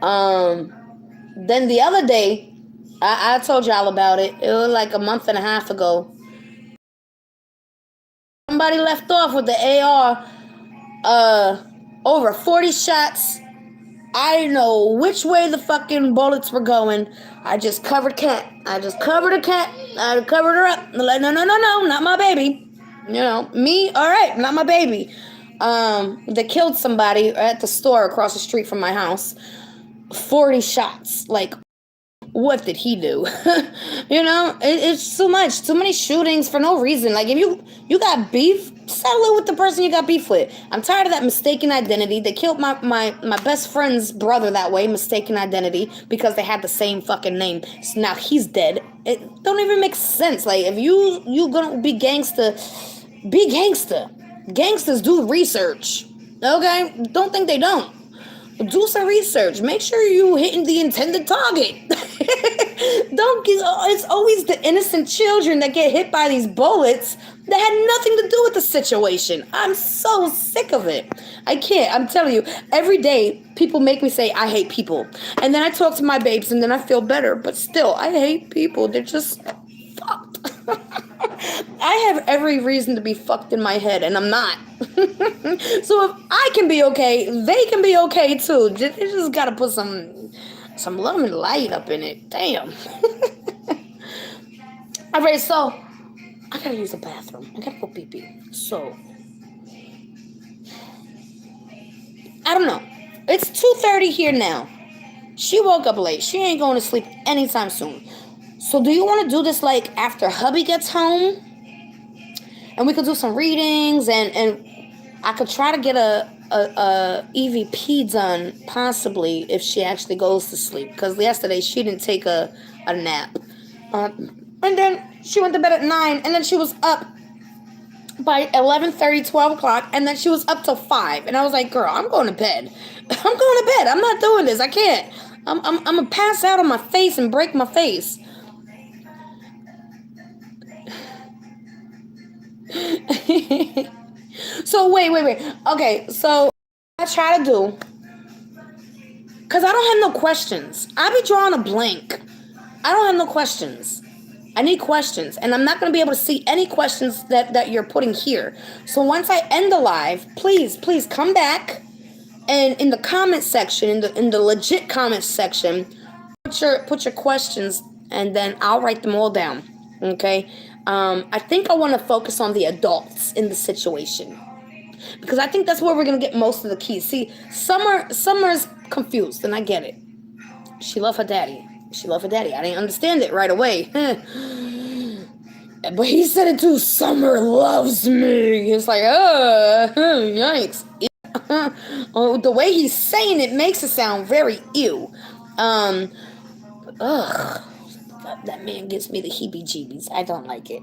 Then the other day, I told y'all about it. It was like a month and a half ago. Somebody left off with the AR, over 40 shots. I didn't know which way the fucking bullets were going. I just covered cat. I covered her up. Like, no, not my baby. You know, me, all right, not my baby. They killed somebody at the store across the street from my house. 40 shots. Like, what did he do? You know, it's too much. Too many shootings for no reason. Like, if you got beef, settle it with the person you got beef with. I'm tired of that mistaken identity. They killed my best friend's brother that way, mistaken identity, because they had the same fucking name. So now he's dead. It don't even make sense. Like, if you gonna be gangster, be gangster. Gangsters do research. Okay? Don't think they don't. Do some research. Make sure you hitting the intended target. It's always the innocent children that get hit by these bullets that had nothing to do with the situation. I'm so sick of it. I can't. I'm telling you, every day people make me say I hate people. And then I talk to my babes and then I feel better. But still, I hate people. They're just fucked. I have every reason to be fucked in my head, and I'm not. So if I can be okay, they can be okay too. They just gotta put some love and light up in it. Damn. Alright, so I gotta use the bathroom. I gotta go pee pee. So I don't know. It's 2:30 here now. She woke up late. She ain't going to sleep anytime soon. So do you want to do this like after hubby gets home? And we could do some readings and I could try to get a EVP done, possibly, if she actually goes to sleep. Because yesterday she didn't take a nap. And then she went to bed at 9, and then she was up by 11:30, 12 o'clock, and then she was up till 5. And I was like, girl, I'm going to bed. I'm going to bed. I'm not doing this. I can't. I'm going to pass out on my face and break my face. So wait. Okay, so I try to do, because I don't have no questions. I be drawing a blank. I don't have no questions. I need questions, and I'm not going to be able to see any questions that you're putting here. So once I end the live, please come back, and in the comment section, in the legit comment section, put your questions, and then I'll write them all down. Okay. I think I want to focus on the adults in the situation, because I think that's where we're gonna get most of the keys. See, Summer's confused, and I get it. She loved her daddy. I didn't understand it right away. But he said it too. Summer loves me. It's like, yikes. Oh, the way he's saying it makes it sound very ew. That man gives me the heebie-jeebies. I don't like it.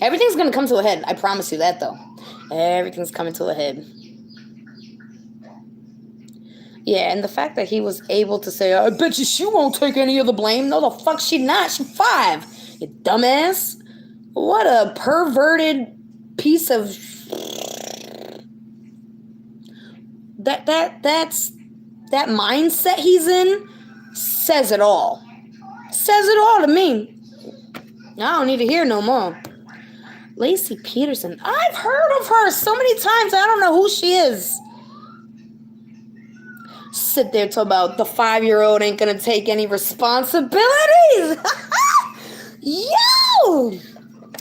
Everything's gonna come to a head. I promise you that, though. Everything's coming to a head. Yeah, and the fact that he was able to say, I bet you she won't take any of the blame. No, the fuck she not. She's 5. You dumbass. What a perverted piece of... That mindset he's in says it all. Says it all to me. I don't need to hear no more. Lacey Peterson. I've heard of her so many times. I don't know who she is. Sit there talk about the 5-year-old ain't gonna take any responsibilities. Yo!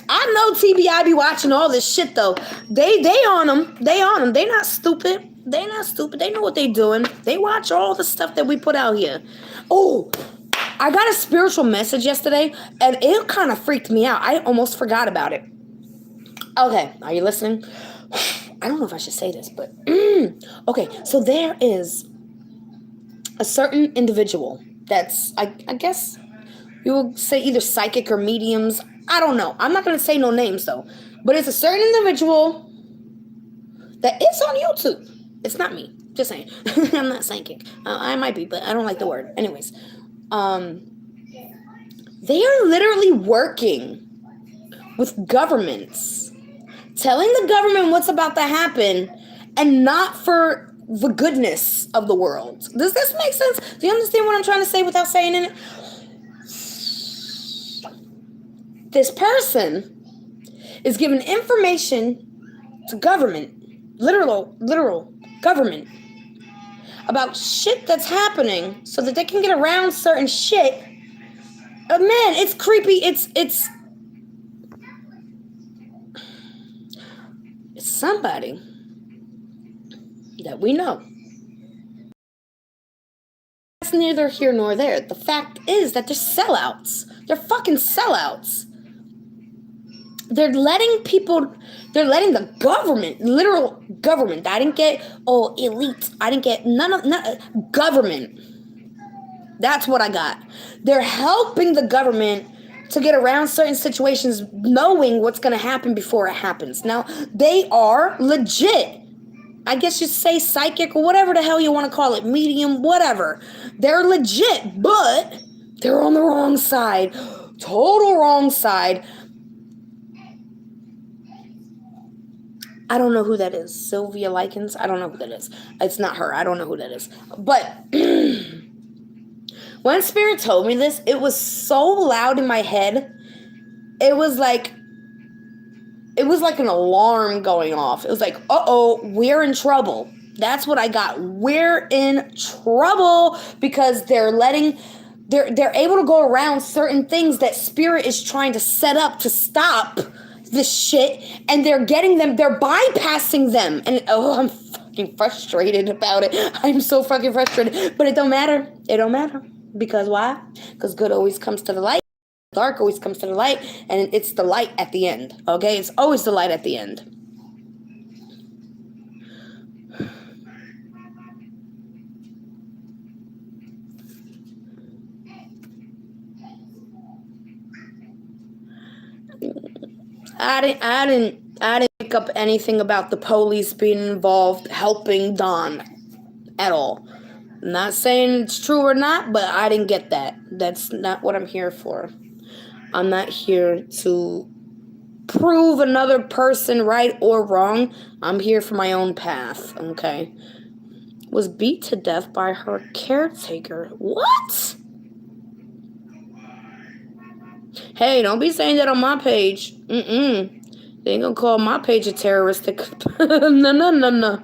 I know TBI be watching all this shit though. They on them. They not stupid. They know what they doing. They watch all the stuff that we put out here. Oh, I got a spiritual message yesterday, and it kind of freaked me out. I almost forgot about it. Okay, are you listening? I don't know if I should say this, but... Okay, so there is a certain individual that's, I guess you will say either psychic or mediums. I don't know. I'm not going to say no names, though. But it's a certain individual that is on YouTube. It's not me. Just saying. I'm not psychic. I might be, but I don't like the word. Anyways, they are literally working with governments, telling the government what's about to happen, and not for the goodness of the world. Does this make sense? Do you understand what I'm trying to say without saying it? This person is giving information to government, literal government, about shit that's happening so that they can get around certain shit. Man, it's creepy. It's somebody that we know. That's neither here nor there. The fact is that they're sellouts. They're fucking sellouts. They're letting the government, literal government. I didn't get, elite. I didn't get none government. That's what I got. They're helping the government to get around certain situations, knowing what's going to happen before it happens. Now, they are legit. I guess you say psychic or whatever the hell you want to call it, medium, whatever. They're legit, but they're on the wrong side. Total wrong side. I don't know who that is. Sylvia Likens? I don't know who that is. It's not her. I don't know who that is. But when Spirit told me this, it was so loud in my head. It was like an alarm going off. It was like, uh-oh, we're in trouble. That's what I got. We're in trouble because they're able to go around certain things that Spirit is trying to set up to stop this shit, and they're bypassing them. And I'm fucking frustrated about it. I'm so fucking frustrated. But it don't matter. It don't matter. Because why? Because good always comes to the light. Dark always comes to the light, and it's the light at the end. Okay? It's always the light at the end. I didn't pick up anything about the police being involved helping Don at all. I'm not saying it's true or not, but I didn't get that. That's not what I'm here for. I'm not here to prove another person right or wrong. I'm here for my own path, okay? Was beat to death by her caretaker. What? Hey, don't be saying that on my page. They ain't gonna call my page a terroristic. No.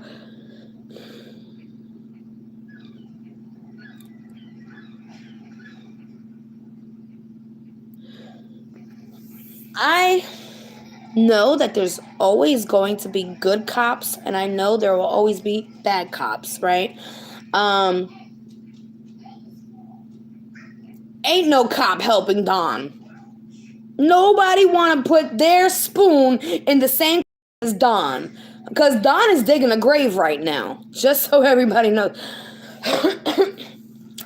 I know that there's always going to be good cops, and I know there will always be bad cops, right? Ain't no cop helping Don. Nobody want to put their spoon in the same as Don, because Don is digging a grave right now, just so everybody knows.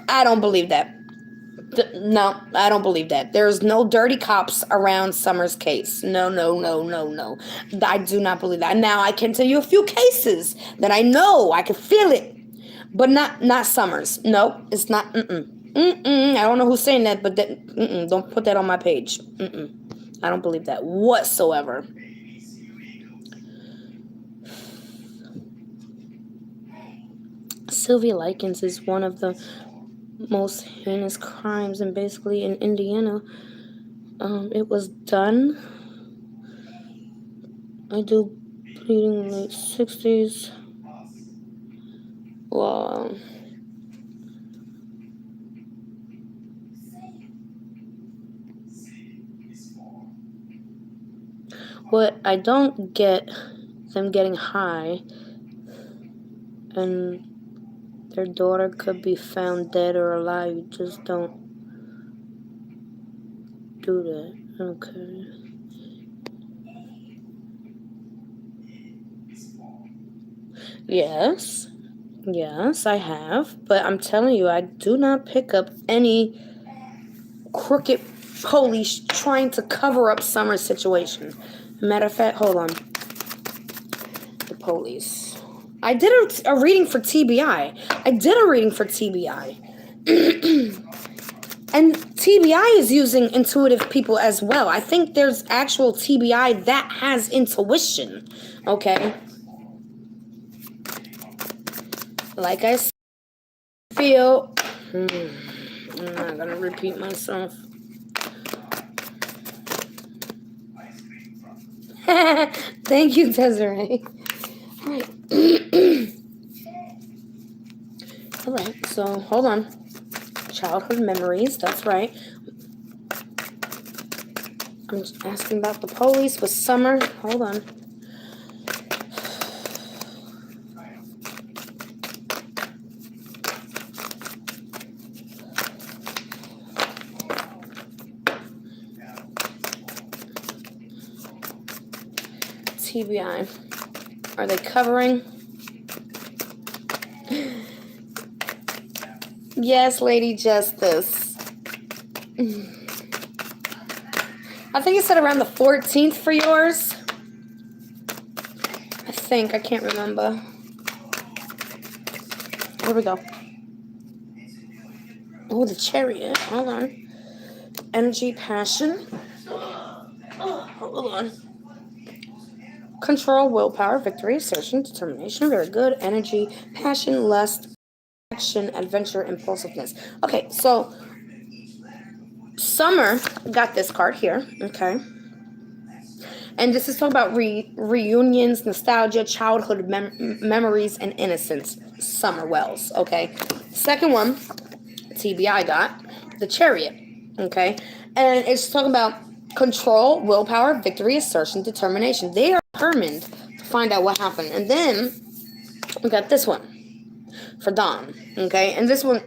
I don't believe that. No, I don't believe that. There's no dirty cops around Summer's case. No. I do not believe that. Now, I can tell you a few cases that I know. I can feel it. But not Summers. No, it's not. I don't know who's saying that, but don't put that on my page. I don't believe that whatsoever. Sylvia Likens is one of the most heinous crimes, and basically in Indiana, it was done. I do bleeding in the late 60s. Well, what I don't get them getting high and their daughter could be found dead or alive. You just don't do that. Okay. Yes, I have. But I'm telling you, I do not pick up any crooked police trying to cover up Summer's situation. Matter of fact, hold on. The police. I did a reading for TBI. I did a reading for TBI. And TBI is using intuitive people as well. I think there's actual TBI that has intuition. Okay? Like I feel... I'm not going to repeat myself. Thank you, Desiree. All right. All right, so hold on. Childhood memories, that's right. I'm just asking about the police with summer. Hold on. TBI. Are they covering? Yes, Lady Justice. I think it said around the 14th for yours. I think. I can't remember. Here we go. Oh, the Chariot. Hold on. Energy, passion. Hold on. Control, willpower, victory, assertion, determination. Very good. Energy, passion, lust, action, adventure, impulsiveness. Okay, so Summer got this card here. Okay. And this is talking about reunions, nostalgia, childhood memories, and innocence. Summer Wells. Okay. Second one, TBI got the Chariot. Okay. And it's talking about control, willpower, victory, assertion, determination. They are determined to find out what happened. And then we got this one for Dawn. Okay. And this one,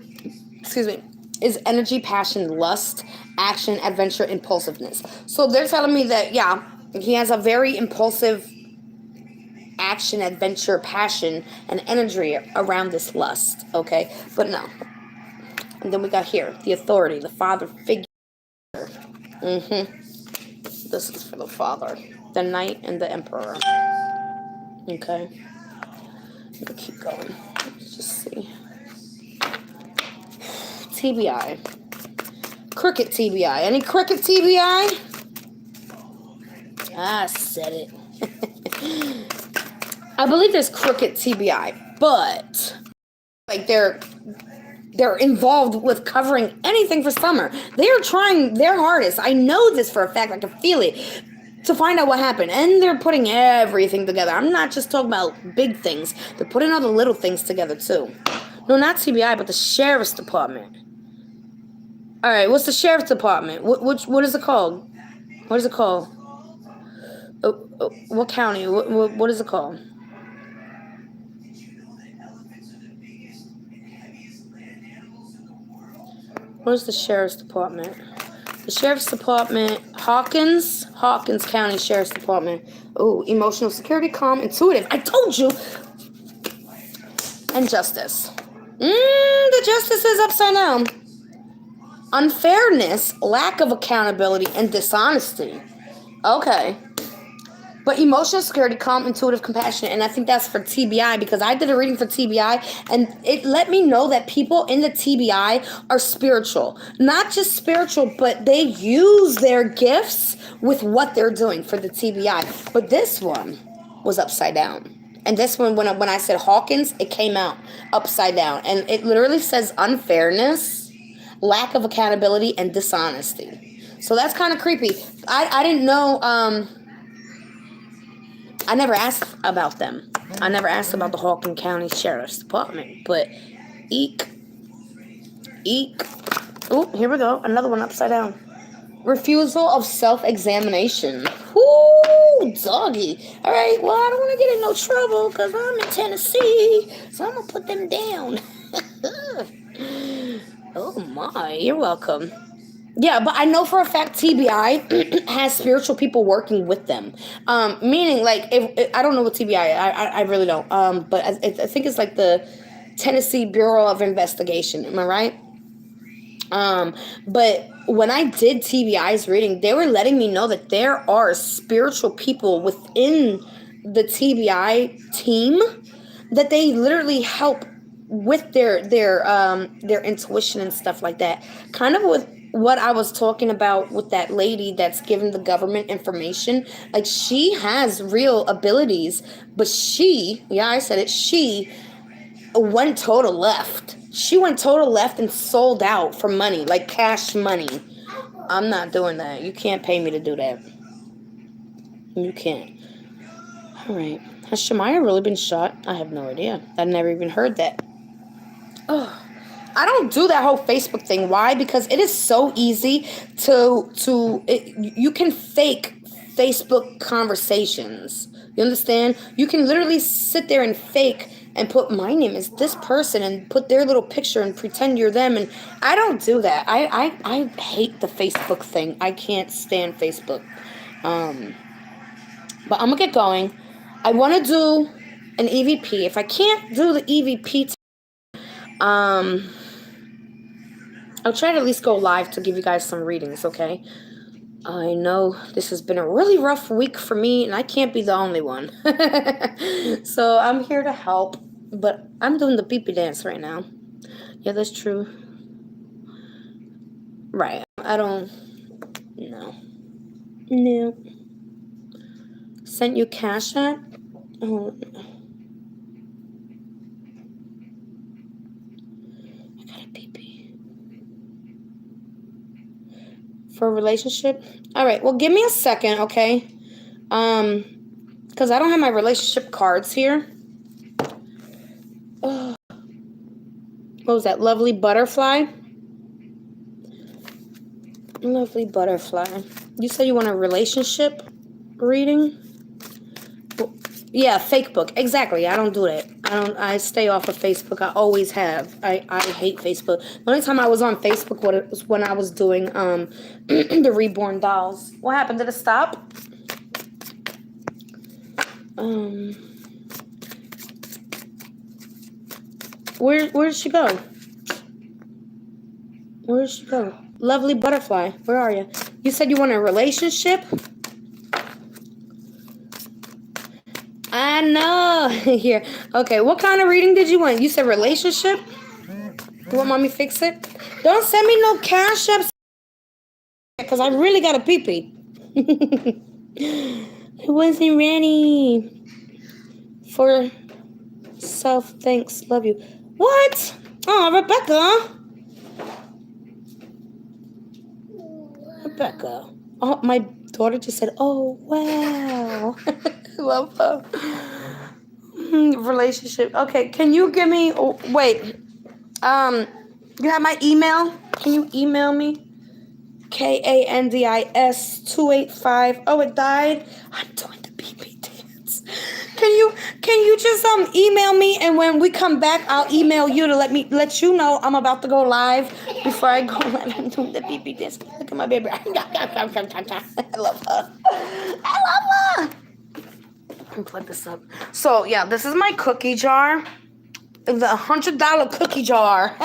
excuse me, is energy, passion, lust, action, adventure, impulsiveness. So they're telling me that, yeah, he has a very impulsive action, adventure, passion, and energy around this lust. Okay. But no. And then we got here, the authority, the father figure. This is for the father, the knight, and the emperor. Okay. Let me keep going. Let's just see. TBI. Cricket TBI. Any cricket TBI? I said it. I believe there's cricket TBI, but like they're involved with covering anything for Summer. They are trying their hardest. I know this for a fact. I can feel it. To find out what happened. And they're putting everything together. I'm not just talking about big things. They're putting all the little things together too. No, not TBI, but the Sheriff's Department. Alright, what's the Sheriff's Department? What is it called? What is it called? What county? What is it called? What is the Sheriff's Department? The Sheriff's Department, Hawkins County Sheriff's Department. Oh, emotional security, calm, intuitive. I told you. And justice. The justice is upside down. Unfairness, lack of accountability, and dishonesty. Okay. But emotional security, calm, intuitive, compassionate. And I think that's for TBI because I did a reading for TBI and it let me know that people in the TBI are spiritual. Not just spiritual, but they use their gifts with what they're doing for the TBI. But this one was upside down. And this one, when I said Hawkins, it came out upside down. And it literally says unfairness, lack of accountability, and dishonesty. So that's kind of creepy. I didn't know... I never asked about them. I never asked about the Hawkins County Sheriff's Department. But eek. Oh, here we go. Another one upside down. Refusal of self-examination. Whoo, doggy. All right, well, I don't want to get in no trouble because I'm in Tennessee. So I'm going to put them down. Oh, my. You're welcome. Yeah, but I know for a fact TBI has spiritual people working with them. Meaning, like, if I don't know what TBI I really don't. But I think it's like the Tennessee Bureau of Investigation. Am I right? But when I did TBI's reading, they were letting me know that there are spiritual people within the TBI team that they literally help with their intuition and stuff like that. Kind of with what I was talking about with that lady that's giving the government information. Like, she has real abilities, but she, yeah, I said it, she went total left. She went total left and sold out for money, like cash money. I'm not doing that. You can't pay me to do that. You can't. All right. Has Shemaya really been shot? I have no idea. I never even heard that. Ugh. I don't do that whole Facebook thing. Why? Because it is so easy you can fake Facebook conversations. You understand? You can literally sit there and fake and put my name is this person and put their little picture and pretend you're them. And I don't do that. I hate the Facebook thing. I can't stand Facebook. But I'm gonna get going. I want to do an EVP. If I can't do the EVP, I'll try to at least go live to give you guys some readings, okay? I know this has been a really rough week for me, and I can't be the only one. So I'm here to help, but I'm doing the pee-pee dance right now. Yeah, that's true. Right. I don't... No. No. Sent you Cash App? Oh, I got a pee-pee. For a relationship? Alright, well, give me a second, okay? Because I don't have my relationship cards here. Ugh. What was that? Lovely Butterfly? Lovely Butterfly. You said you want a relationship reading? Well, yeah, fake book. Exactly. I don't do that. I stay off of Facebook. I always have. I hate Facebook. The only time I was on Facebook was when I was doing the Reborn Dolls. What happened? Did it stop? Where did she go? Where did she go? Lovely Butterfly. Where are you? You said you want a relationship? I know. Here. Okay, what kind of reading did you want? You said relationship? You want mommy fix it? Don't send me no cash apps, because I really got a pee-pee. I wasn't ready for self thanks. Love you. What? Oh, Rebecca. Rebecca. Oh, my daughter just said, oh, wow. I love her. Relationship. Okay, can you give me, oh, wait. You have my email? Can you email me? KANDIS285. Oh, it died. I'm doing the pee-pee dance. Can you just email me, and when we come back, I'll email you to let you know I'm about to go live. Before I go live, I'm doing the pee-pee dance. Look at my baby. I love her. I love her. Let me plug this up. So yeah, this is my cookie jar. The $100 cookie jar.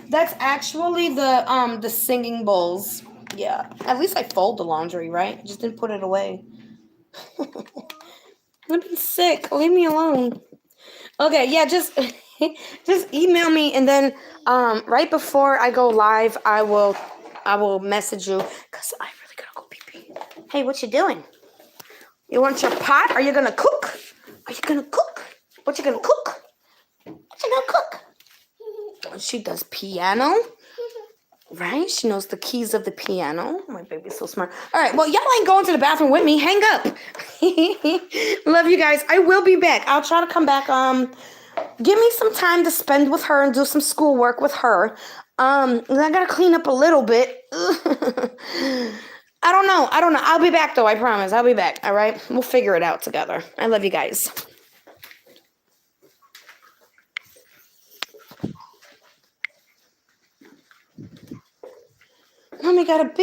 That's actually the singing bowls. Yeah. At least I fold the laundry, right? Just didn't put it away. I've been sick. Leave me alone. Okay, yeah, just email me, and then right before I go live, I will message you, because I really gotta go pee-pee. Hey, what you doing? You want your pot? Are you gonna cook? Are you gonna cook? What you gonna cook? What you gonna cook? She does piano, right? She knows the keys of the piano. My baby's so smart. All right, well, y'all ain't going to the bathroom with me. Hang up. Love you guys. I will be back. I'll try to come back. Give me some time to spend with her and do some schoolwork with her. And I gotta clean up a little bit. I don't know. I'll be back though. I promise. I'll be back. All right. We'll figure it out together. I love you guys. Mommy got a big